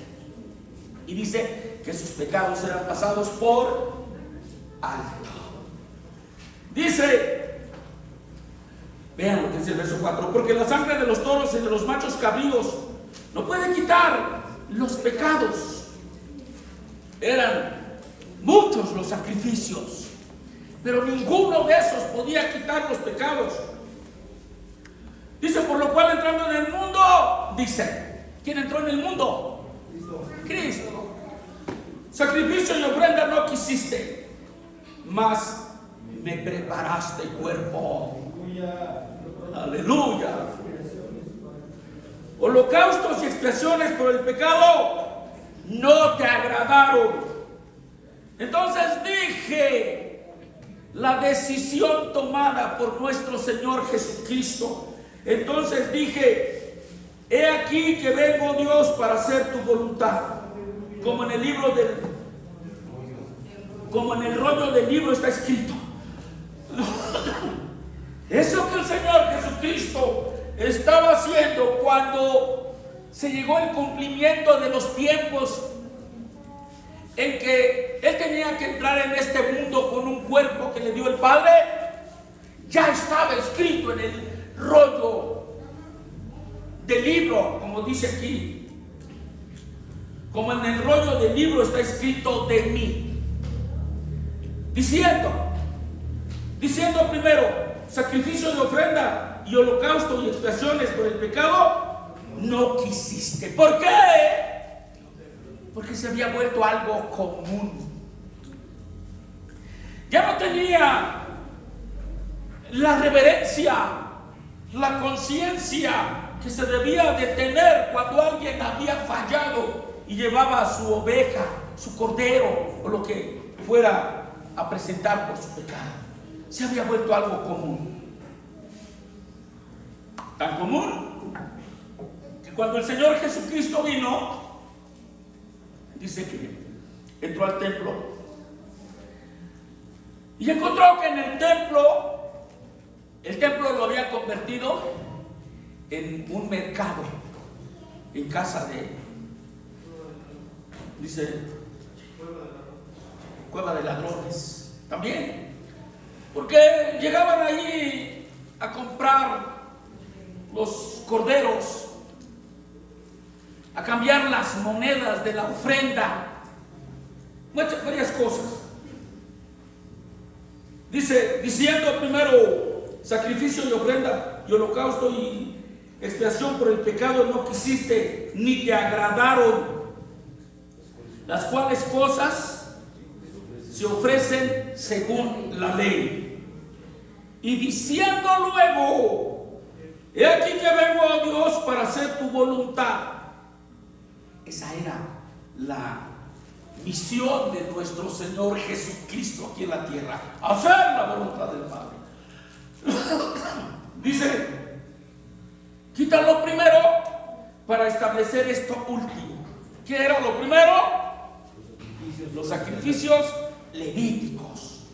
Y dice que sus pecados eran pasados por alto. Dice, vean lo que dice el verso 4, porque la sangre de los toros y de los machos cabríos no puede quitar los pecados. Eran muchos los sacrificios, pero ninguno de esos podía quitar los pecados. Dice, por lo cual entrando en el mundo, dice, ¿quién entró en el mundo? Cristo. Sacrificio y ofrenda no quisiste, mas me preparaste cuerpo. Aleluya. Holocaustos y expiaciones por el pecado no te agradaron. Entonces dije, la decisión tomada por nuestro Señor Jesucristo. Entonces dije, he aquí que vengo, Dios, para hacer tu voluntad. Como en el rollo del libro está escrito, Eso que el Señor Jesucristo estaba haciendo cuando se llegó el cumplimiento de los tiempos en que Él tenía que entrar en este mundo con un cuerpo que le dio el Padre, ya estaba escrito en el rollo del libro, como dice aquí. Como en el rollo del libro está escrito de mí. Diciendo primero, sacrificio de ofrenda y holocausto y expiaciones por el pecado, no quisiste. ¿Por qué? Porque se había vuelto algo común. Ya no tenía la reverencia, la conciencia que se debía de tener cuando alguien había fallado y llevaba a su oveja, su cordero o lo que fuera a presentar por su pecado. Se había vuelto algo común. Tan común que cuando el Señor Jesucristo vino, dice que entró al templo y encontró que en el templo lo había convertido en un mercado, en casa de, dice, cueva de ladrones también, porque llegaban allí a comprar los corderos, a cambiar las monedas de la ofrenda, varias cosas. Dice, diciendo primero sacrificio y ofrenda y holocausto y expiación por el pecado no quisiste, ni te agradaron, las cuales cosas se ofrecen según la ley. Y diciendo luego, he aquí que vengo a Dios para hacer tu voluntad. Esa era la misión de nuestro Señor Jesucristo aquí en la tierra, hacer la voluntad del Padre. Dice, quita lo primero para establecer esto último. ¿Qué era lo primero? Los sacrificios levíticos.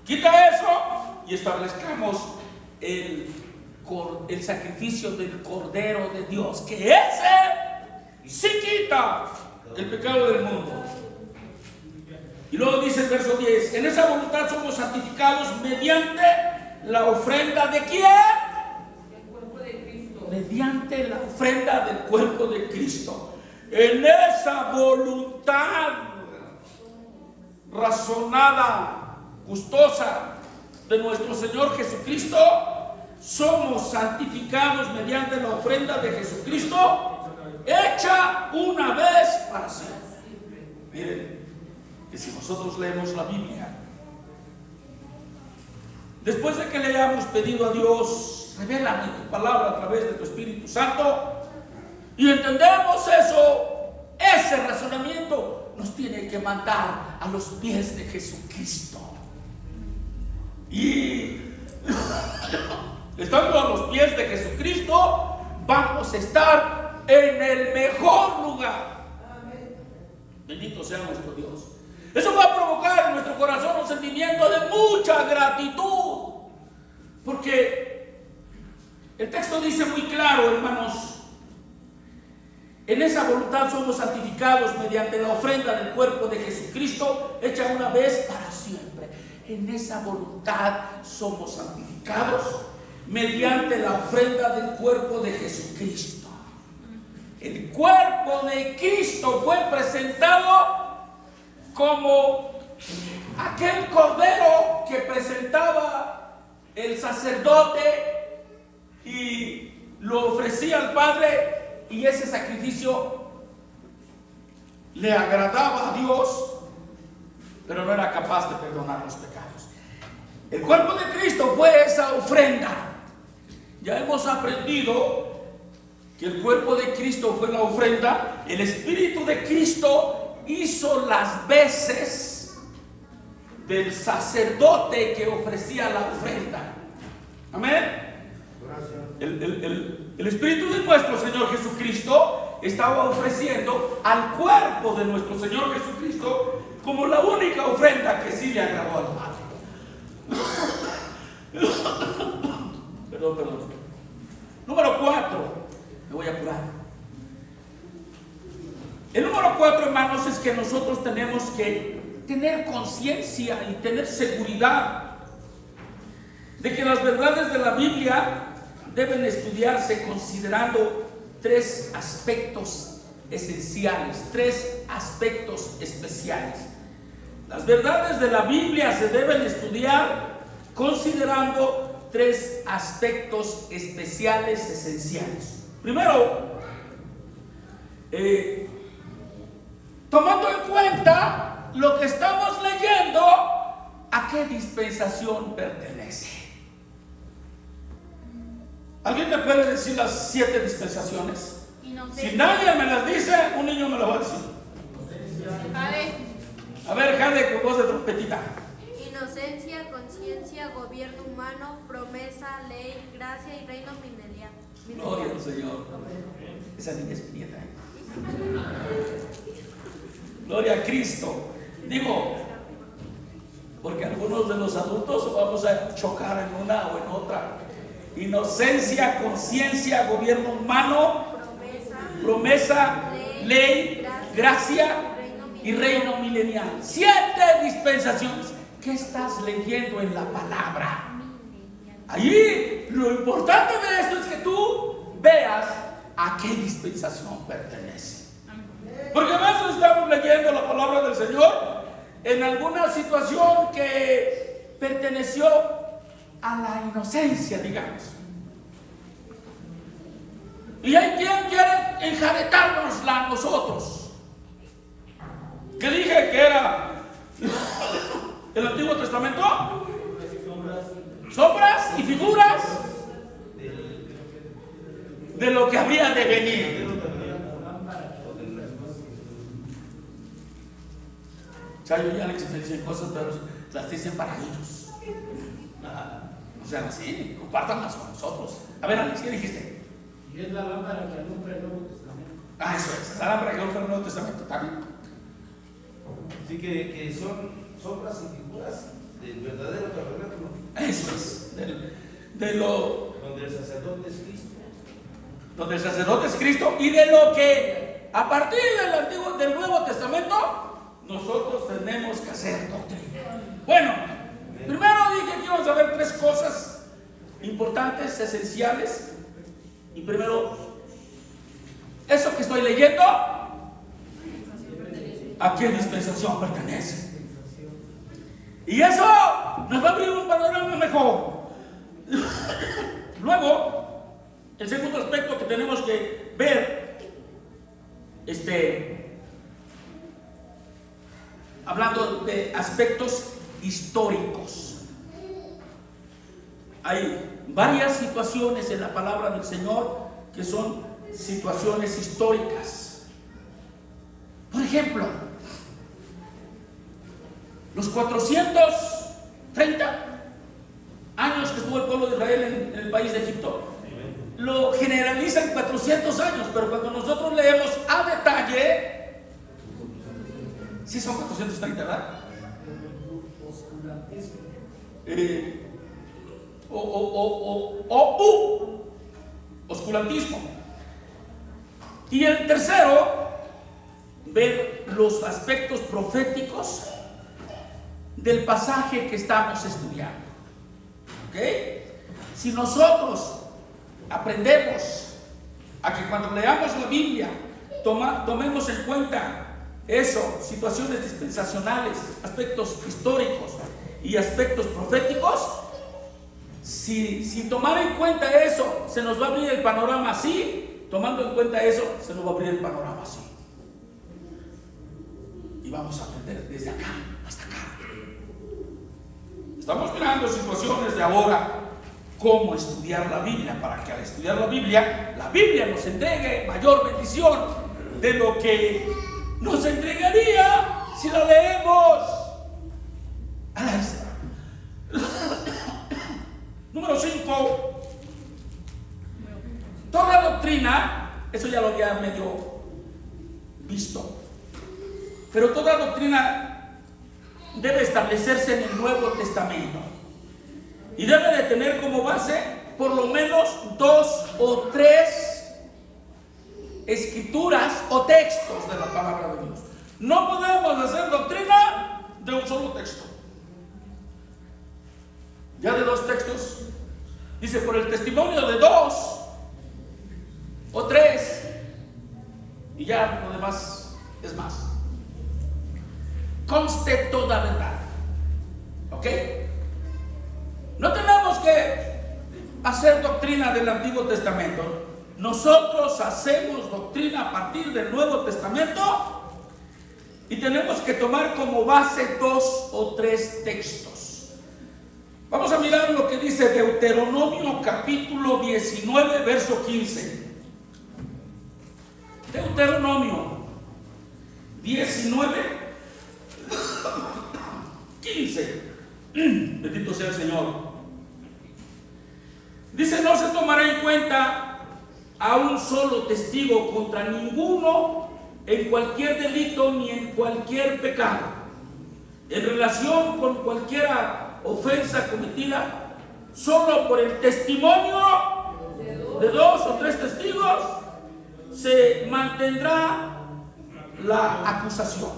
Quita eso y establezcamos el sacrificio del Cordero de Dios, que ese sí quita el pecado del mundo. Y luego dice el verso 10, en esa voluntad somos santificados mediante la ofrenda de ¿quién? El cuerpo de Cristo. Mediante la ofrenda del cuerpo de Cristo. En esa voluntad razonada, gustosa de nuestro Señor Jesucristo, somos santificados mediante la ofrenda de Jesucristo, hecha una vez para siempre. Miren, que si nosotros leemos la Biblia, después de que le hayamos pedido a Dios, revélame tu palabra a través de tu Espíritu Santo, y entendemos eso, ese razonamiento nos tiene que mandar a los pies de Jesucristo. Y estando a los pies de Jesucristo, vamos a estar en el mejor lugar. Bendito sea nuestro Dios. Eso va a provocar en nuestro corazón un sentimiento de mucha gratitud, porque el texto dice muy claro, hermanos, en esa voluntad somos santificados mediante la ofrenda del cuerpo de Jesucristo, hecha una vez para siempre. En esa voluntad somos santificados mediante la ofrenda del cuerpo de Jesucristo. El cuerpo de Cristo fue presentado como aquel cordero que presentaba el sacerdote y lo ofrecía al Padre, y ese sacrificio le agradaba a Dios, pero no era capaz de perdonar los pecados. El cuerpo de Cristo fue esa ofrenda. Ya hemos aprendido que el cuerpo de Cristo fue la ofrenda. El Espíritu de Cristo hizo las veces del sacerdote que ofrecía la ofrenda. Amén. El Espíritu de nuestro Señor Jesucristo estaba ofreciendo al cuerpo de nuestro Señor Jesucristo como la única ofrenda que sí le agradó al Padre. Perdón. Número 4, me voy a apurar. El número 4, hermanos, es que nosotros tenemos que tener conciencia y tener seguridad de que las verdades de la Biblia deben estudiarse considerando 3 aspectos esenciales, 3 aspectos especiales. Las verdades de la Biblia se deben estudiar considerando 3 aspectos especiales esenciales. Primero, tomando en cuenta lo que estamos leyendo, ¿a qué dispensación pertenece? ¿Alguien me puede decir las 7 dispensaciones? Inocencia. Si nadie me las dice, un niño me las va a decir. Jade. A ver, Jade, con voz de trompetita. Inocencia, conciencia, gobierno humano, promesa, ley, gracia y reino milenial. Gloria al Señor. Esa niña es mi nieta. Gloria a Cristo. Digo, porque algunos de los adultos vamos a chocar en una o en otra. Inocencia, conciencia, gobierno humano, promesa, ley, gracia y reino milenial. 7 dispensaciones. ¿Qué estás leyendo en la palabra? Allí lo importante de esto es que tú veas a qué dispensación pertenece. Porque a veces estamos leyendo la palabra del Señor en alguna situación que perteneció a la inocencia, digamos. Y hay quien quiere enjaretárnosla a nosotros. Que dije que era el Antiguo Testamento, sombras y figuras de lo que había de venir. Chayo y Alex me dicen cosas, pero las dicen para ellos. O sea, así, compártanlas con nosotros. A ver, Alex, ¿qué dijiste? Y es la lámpara que alumbra el Nuevo Testamento. Eso es, la lámpara que alumbra el Nuevo Testamento también. Así que son sombras y figuras del verdadero tabernáculo. Eso es, de lo Donde el sacerdote es Cristo. donde el sacerdote es Cristo y de lo que a partir del Nuevo Testamento nosotros tenemos que hacer doctrina. Bueno, primero dije que íbamos a ver 3 cosas importantes, esenciales. Y primero, eso que estoy leyendo, ¿a qué dispensación pertenece? Y eso nos va a abrir un panorama mejor. Luego, el segundo aspecto que tenemos que ver, hablando de aspectos históricos. Hay varias situaciones en la palabra del Señor que son situaciones históricas. Por ejemplo, los 430 años que estuvo el pueblo de Israel en el país de Egipto, lo generalizan 400 años, pero cuando nosotros leemos a detalle, sí son 430, ¿verdad? Oscurantismo. Y el tercero, ver los aspectos proféticos del pasaje que estamos estudiando. ¿Ok? Si nosotros aprendemos a que cuando leamos la Biblia tomemos en cuenta eso, situaciones dispensacionales, aspectos históricos y aspectos proféticos, si tomar en cuenta eso, se nos va a abrir el panorama así. Tomando en cuenta eso, se nos va a abrir el panorama así. Y vamos a aprender desde acá hasta acá. Estamos mirando situaciones de ahora, cómo estudiar la Biblia, para que al estudiar la Biblia nos entregue mayor bendición de lo que nos entregaría si la leemos a la vista. Número 5. Toda doctrina, eso ya lo había medio visto, pero toda doctrina debe establecerse en el Nuevo Testamento. Y debe de tener como base por lo menos 2 o 3 escrituras o textos de la palabra de Dios. No podemos hacer doctrina de un solo texto. Ya de 2 textos, dice, por el testimonio de 2 o 3, y ya lo demás es más. Conste toda verdad. ¿Ok? No tenemos que hacer doctrina del Antiguo Testamento. Nosotros hacemos doctrina a partir del Nuevo Testamento y tenemos que tomar como base 2 o 3 textos. Vamos a mirar lo que dice Deuteronomio capítulo 19, verso 15. Deuteronomio 19, 15. Bendito sea el Señor. Dice, no se tomará en cuenta a un solo testigo contra ninguno en cualquier delito ni en cualquier pecado, en relación con cualquier ofensa cometida, solo por el testimonio de 2 o 3 testigos se mantendrá la acusación.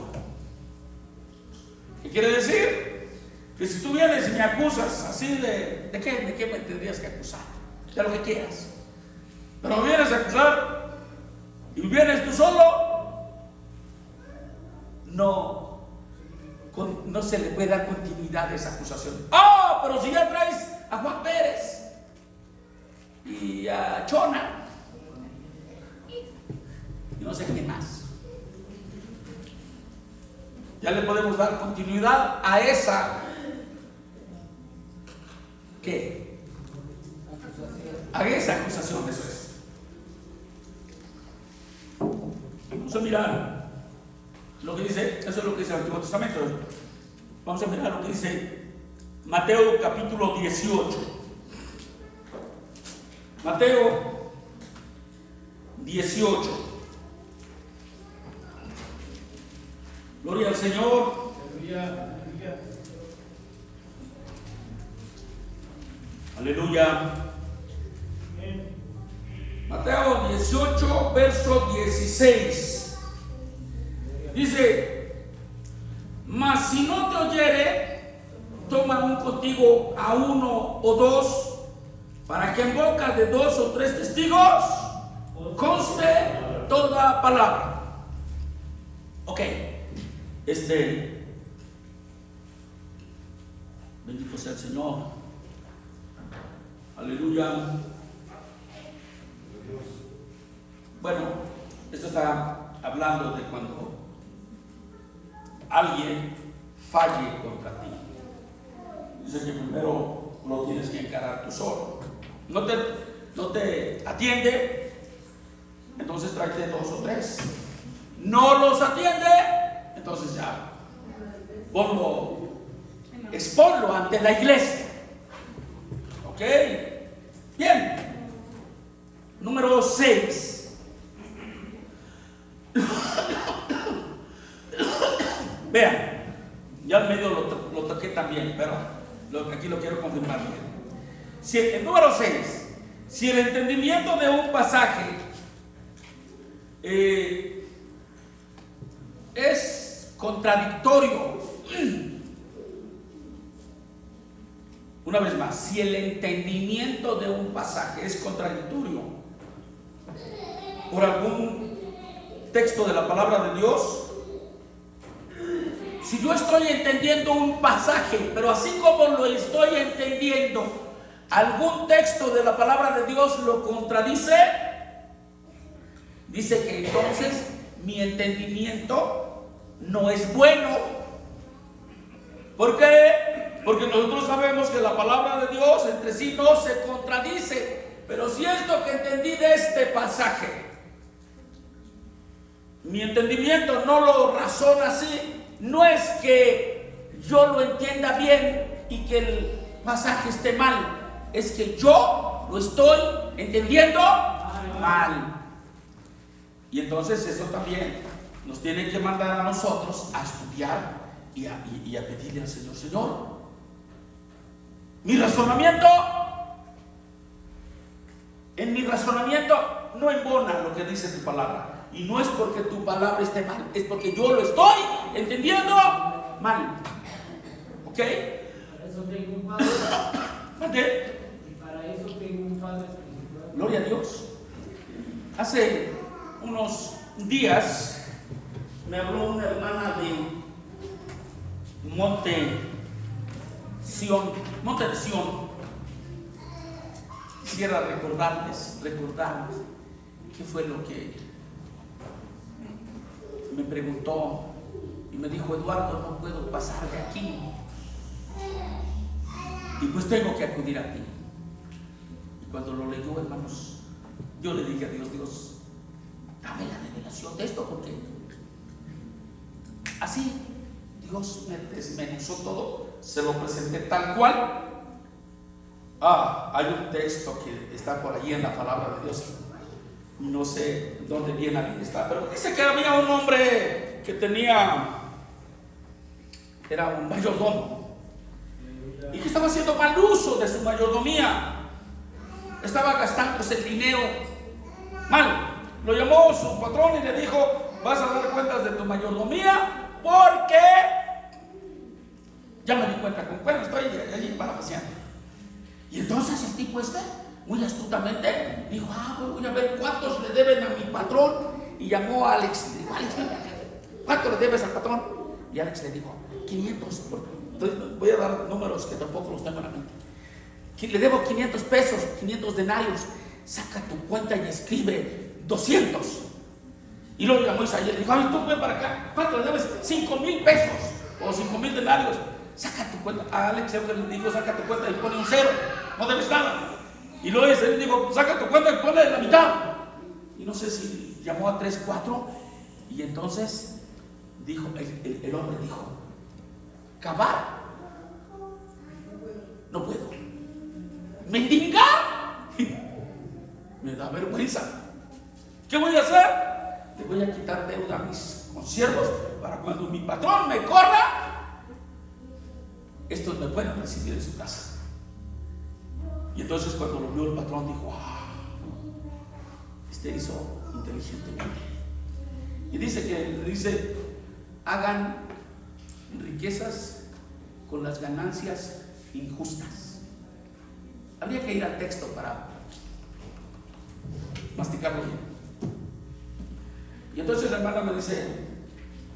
¿Qué quiere decir? Que si tú vienes y me acusas así ¿de qué me tendrías que acusar? De lo que quieras. Pero me vienes a acusar y vienes tú solo, no se le puede dar continuidad a esa acusación. Pero si ya traes a Juan Pérez y a Chona y no sé quién más, ya le podemos dar continuidad a esa ¿qué? A esa acusación, eso es. Vamos a mirar lo que dice, eso es lo que dice el Antiguo Testamento. Vamos a mirar lo que dice Mateo capítulo 18. Mateo 18. Gloria al Señor. Aleluya. Mateo 18, verso 16. Dice, mas si no te oyere, toma un contigo a 1 o 2, para que en boca de 2 o 3 testigos conste toda palabra. Ok. Bendito sea el Señor. Aleluya. Bueno, esto está hablando de cuando alguien falle contra ti. Dice que primero lo tienes que encarar tú solo. No te atiende, entonces tráete 2 o 3. No los atiende, entonces ya exponlo ante la iglesia. Ok, bien. Número 6. Vean, ya al medio lo toqué también, pero aquí lo quiero confirmar bien. El número 6. Si el entendimiento de un pasaje es contradictorio, una vez más, si el entendimiento de un pasaje es contradictorio por algún texto de la palabra de Dios, si yo estoy entendiendo un pasaje, pero así como lo estoy entendiendo, algún texto de la palabra de Dios lo contradice, dice que entonces mi entendimiento no es bueno. ¿Por qué? Porque nosotros sabemos que la palabra de Dios entre sí no se contradice. Pero si es lo que entendí de este pasaje, mi entendimiento no lo razona así, no es que yo lo entienda bien y que el pasaje esté mal, es que yo lo estoy entendiendo mal. Y entonces eso también nos tiene que mandar a nosotros a estudiar y a pedirle al Señor, Señor, Mi razonamiento, en mi razonamiento no embona lo que dice tu palabra. Y no es porque tu palabra esté mal, es porque yo lo estoy entendiendo mal. ¿Ok? Para eso tengo un padre. ¿Mande? Y para eso tengo un padre espiritual. Gloria a Dios. Hace unos días me habló una hermana de Monte de Sión. Quisiera recordarles qué fue lo que me preguntó y me dijo: Eduardo, no puedo pasar de aquí y pues tengo que acudir a ti. Y cuando lo leyó, hermanos, yo le dije a Dios: Dios, dame la revelación de esto, porque así Dios me desmenuzó todo, se lo presenté tal cual. Hay un texto que está por allí en la palabra de Dios, no sé dónde bien está, pero dice que había un hombre que era un mayordomo, y que estaba haciendo mal uso de su mayordomía, estaba gastándose el dinero mal. Lo llamó su patrón y le dijo: vas a dar cuentas de tu mayordomía, porque ya me di cuenta con cuál estoy allí parapaseando. Y entonces el tipo muy astutamente dijo: voy a ver cuántos le deben a mi patrón. Y llamó a Alex y le dijo: Alex, ¿cuánto le debes al patrón? Y Alex le dijo: 500. Entonces voy a dar números que tampoco los tengo en la mente. Le debo 500 pesos, 500 denarios. Saca tu cuenta y escribe 200. Y luego llamó a Isaías y le dijo: tú ven para acá, ¿cuánto le debes? 5,000 pesos o 5,000 denarios. Saca tu cuenta. A Alex le dijo: saca tu cuenta y pone un 0, no debes nada. Y luego él dijo: saca tu cuenta y ponle la mitad. Y no sé si llamó a 3, 4. Y entonces dijo, el hombre dijo: cavar no puedo, mendigar me da vergüenza. ¿Qué voy a hacer? Le voy a quitar deuda a mis consiervos para cuando mi patrón me corra, estos me puedan recibir en su casa. Y entonces cuando lo vio el patrón dijo: este hizo inteligentemente. Y dice: hagan riquezas con las ganancias injustas. Habría que ir al texto para masticarlo bien. Y entonces la hermana me dice: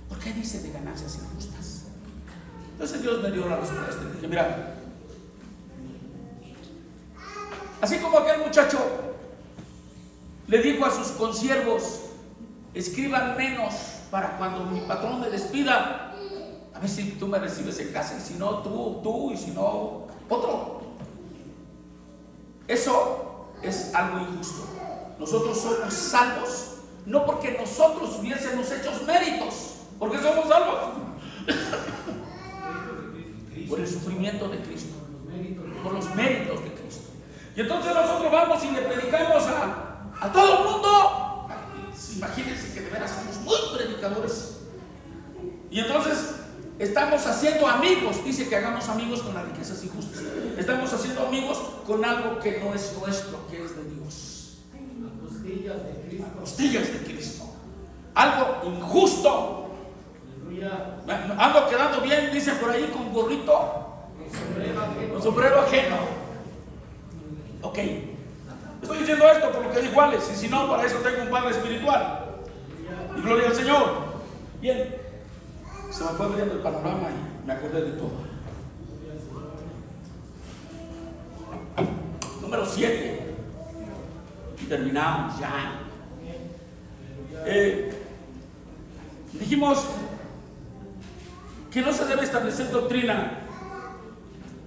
¿por qué dice de ganancias injustas? Entonces Dios me dio la respuesta. Le dije: mira, así como aquel muchacho le dijo a sus consiervos: escriban menos para cuando mi patrón me despida, a ver si tú me recibes en casa, y si no, tú, y si no, otro. Eso es algo injusto. Nosotros somos salvos no porque nosotros hubiésemos hecho méritos, porque somos salvos por el sufrimiento de Cristo, por los méritos de Cristo. Y entonces nosotros vamos y le predicamos a todo el mundo. Imagínense que de veras somos muy predicadores. Y entonces estamos haciendo amigos. Dice que hagamos amigos con las riquezas injustas. Estamos haciendo amigos con algo que no es nuestro, que es de Dios. A costillas de Cristo. Algo injusto. Ando quedando bien, dice por ahí, con gorrito, con sombrero ajeno. Ok. Estoy diciendo esto por lo que dijo Alex, y si no, para eso tengo un padre espiritual. Y gloria al Señor. Bien, se me fue abriendo el panorama y me acordé de todo. Número 7. Y terminamos ya. Dijimos que no se debe establecer doctrina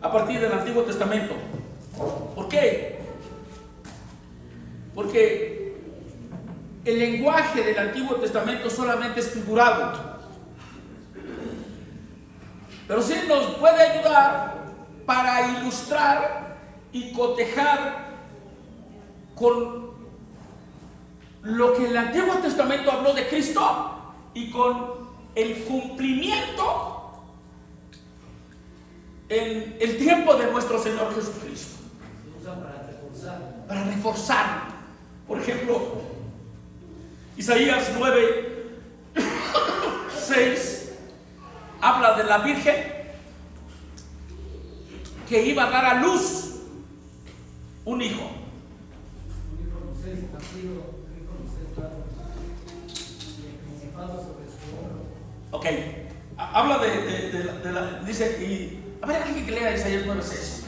a partir del Antiguo Testamento. ¿Por qué? Porque el lenguaje del Antiguo Testamento solamente es figurado, pero sí nos puede ayudar para ilustrar y cotejar con lo que el Antiguo Testamento habló de Cristo y con el cumplimiento en el tiempo de nuestro Señor Jesucristo. Se usa para reforzar. Para reforzar. Por ejemplo, Isaías 9:6 habla de la Virgen que iba a dar a luz un hijo. Ok, habla de la, dice, y a ver, alguien que lea Isaías 9:6.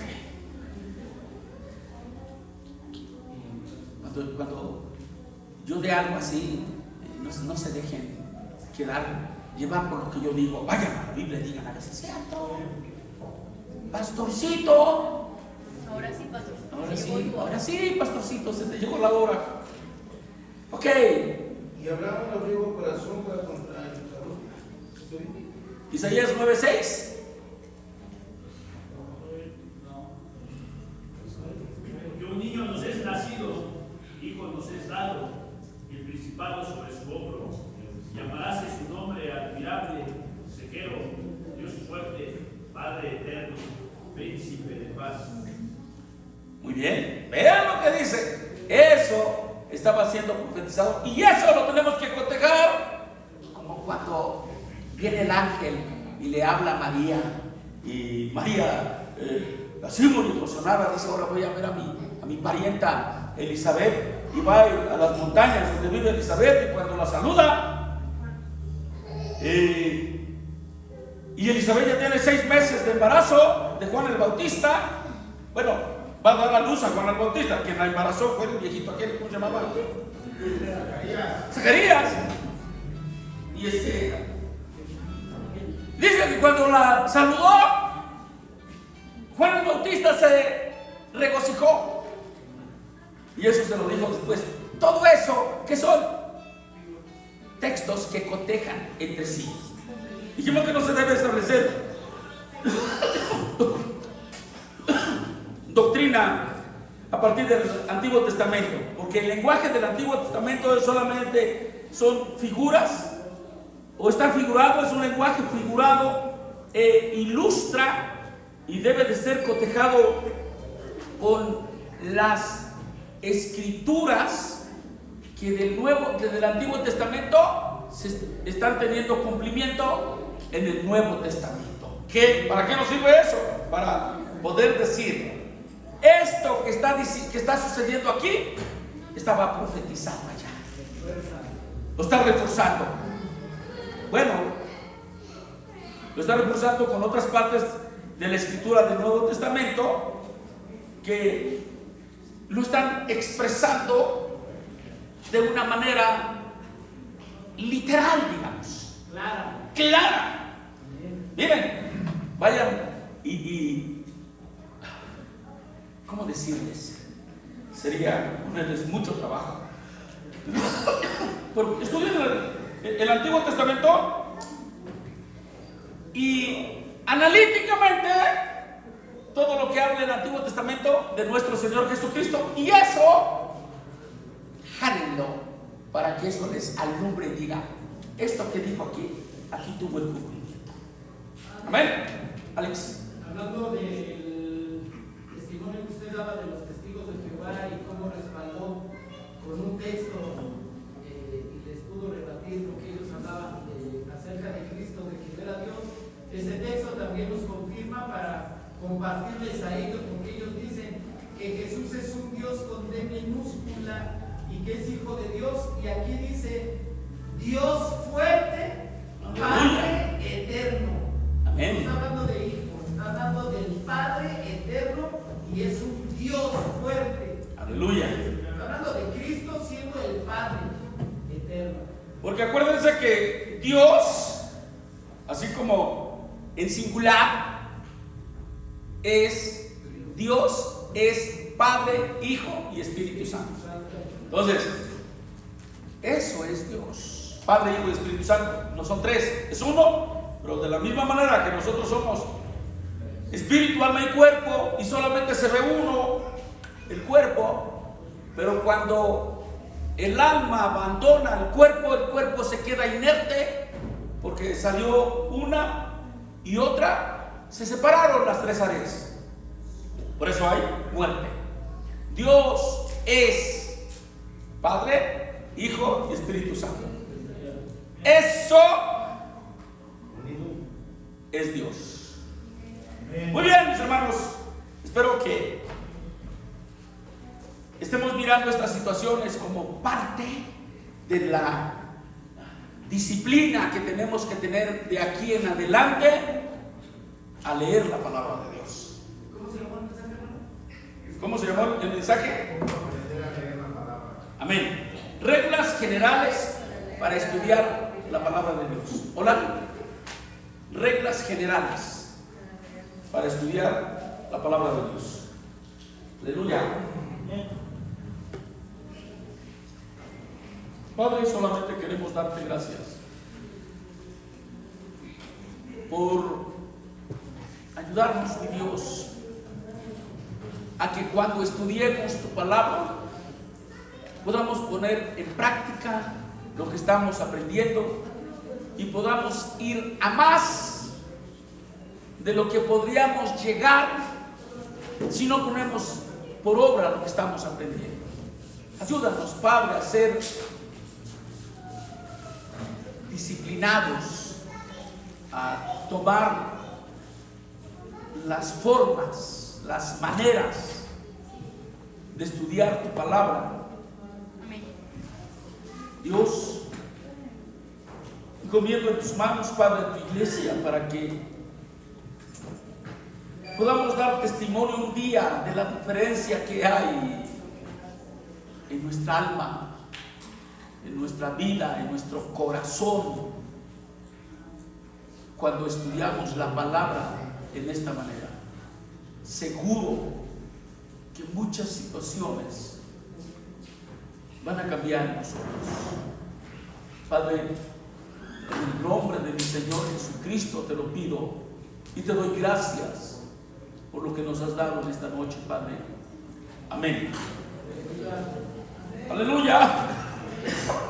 Cuando yo de algo así, no se dejen llevar por lo que yo digo. Vayan a la Biblia y digan, a ver si es cierto. Pastorcito. Ahora sí, pastorcito. Ahora sí, pastorcito, se te llegó la hora. Ok. Y hablamos de abrigo corazón para contra el pecador. Isaías 9:6. Porque un niño nos es nacido, hijo nos es dado, y el principado sobre su hombro. Llamarás su nombre admirable, consejero, Dios fuerte, Padre eterno, príncipe de paz. Muy bien, vean lo que dice. Eso estaba siendo profetizado y eso lo tenemos que cotejar. Como cuando viene el ángel y le habla a María, y María, así muy emocionada, dice: ahora voy a ver a mi parienta Elizabeth, y va a las montañas donde vive Elizabeth, y cuando la saluda, y Elizabeth ya tiene 6 meses de embarazo de Juan el Bautista. Bueno, va a dar a luz a Juan el Bautista. Quien la embarazó fue el viejito aquel, ¿cómo se llamaba? Zacarías. Y dice que cuando la saludó, Juan el Bautista se regocijó. Y eso se lo dijo después. Todo eso, ¿qué son? Textos que cotejan entre sí. Dijimos que no se debe establecer doctrina a partir del Antiguo Testamento, porque el lenguaje del Antiguo Testamento solamente son figuras, o está figurado, es un lenguaje figurado, ilustra y debe de ser cotejado con las escrituras que del Antiguo Testamento se están teniendo cumplimiento en el Nuevo Testamento. ¿Para qué nos sirve eso? Para poder decir: esto que está sucediendo aquí estaba profetizado allá. Lo está reforzando. Bueno, lo está reforzando con otras partes de la escritura del Nuevo Testamento que lo están expresando de una manera literal, digamos. Clara. Miren, vayan y ¿cómo decirles? Sería ponerles mucho trabajo. Pero estudien el Antiguo Testamento y analíticamente todo lo que habla el Antiguo Testamento de nuestro Señor Jesucristo, y eso jálenlo para que eso les alumbre y diga: esto que dijo aquí tuvo el cumplimiento. Amén. Alex. Hablando del testimonio que usted daba de los testigos de Jehová y cómo respaldó con un texto y les pudo rebatir lo que ellos hablaban acerca de Cristo, de que era Dios, ese texto también nos confirma para compartirles a ellos, porque ellos dicen que Jesús es un Dios con D minúscula y que es hijo de Dios, y aquí dice Dios fuerte, Padre eterno. Amén. No está hablando de hijo, está hablando del Padre eterno, y es un Dios fuerte. Aleluya. Está hablando de Cristo siendo el Padre eterno. Porque acuérdense que Dios, así como en singular, es Dios, es Padre, Hijo y Espíritu Santo. Entonces, eso es Dios. Padre, Hijo y Espíritu Santo. No son 3, es uno, pero de la misma manera que nosotros somos espíritu, alma y cuerpo, y solamente se ve uno, el cuerpo, pero cuando el alma abandona el cuerpo se queda inerte, porque salió una y otra se separaron las tres áreas. Por eso hay muerte. Dios es Padre, Hijo y Espíritu Santo. Eso es Dios. Muy bien, mis hermanos, espero que estemos mirando estas situaciones como parte de la disciplina que tenemos que tener de aquí en adelante a leer la palabra de Dios. ¿Cómo se llamó el mensaje? Amén. Reglas generales para estudiar la palabra de Dios. Hola. Reglas generales para estudiar la palabra de Dios. Aleluya. Padre, solamente queremos darte gracias por ayudarnos, mi Dios, a que cuando estudiemos tu palabra podamos poner en práctica lo que estamos aprendiendo y podamos ir a más de lo que podríamos llegar si no ponemos por obra lo que estamos aprendiendo. Ayúdanos, Padre, a ser disciplinados, a tomar las formas, las maneras de estudiar tu palabra. Dios, encomiendo en tus manos, Padre, tu iglesia, para que podamos dar testimonio un día de la diferencia que hay en nuestra alma, en nuestra vida, en nuestro corazón, cuando estudiamos la palabra en esta manera. Seguro que muchas situaciones van a cambiar en nosotros. Padre, en el nombre de mi Señor Jesucristo te lo pido y te doy gracias por lo que nos has dado en esta noche, Padre. Amén. Aleluya.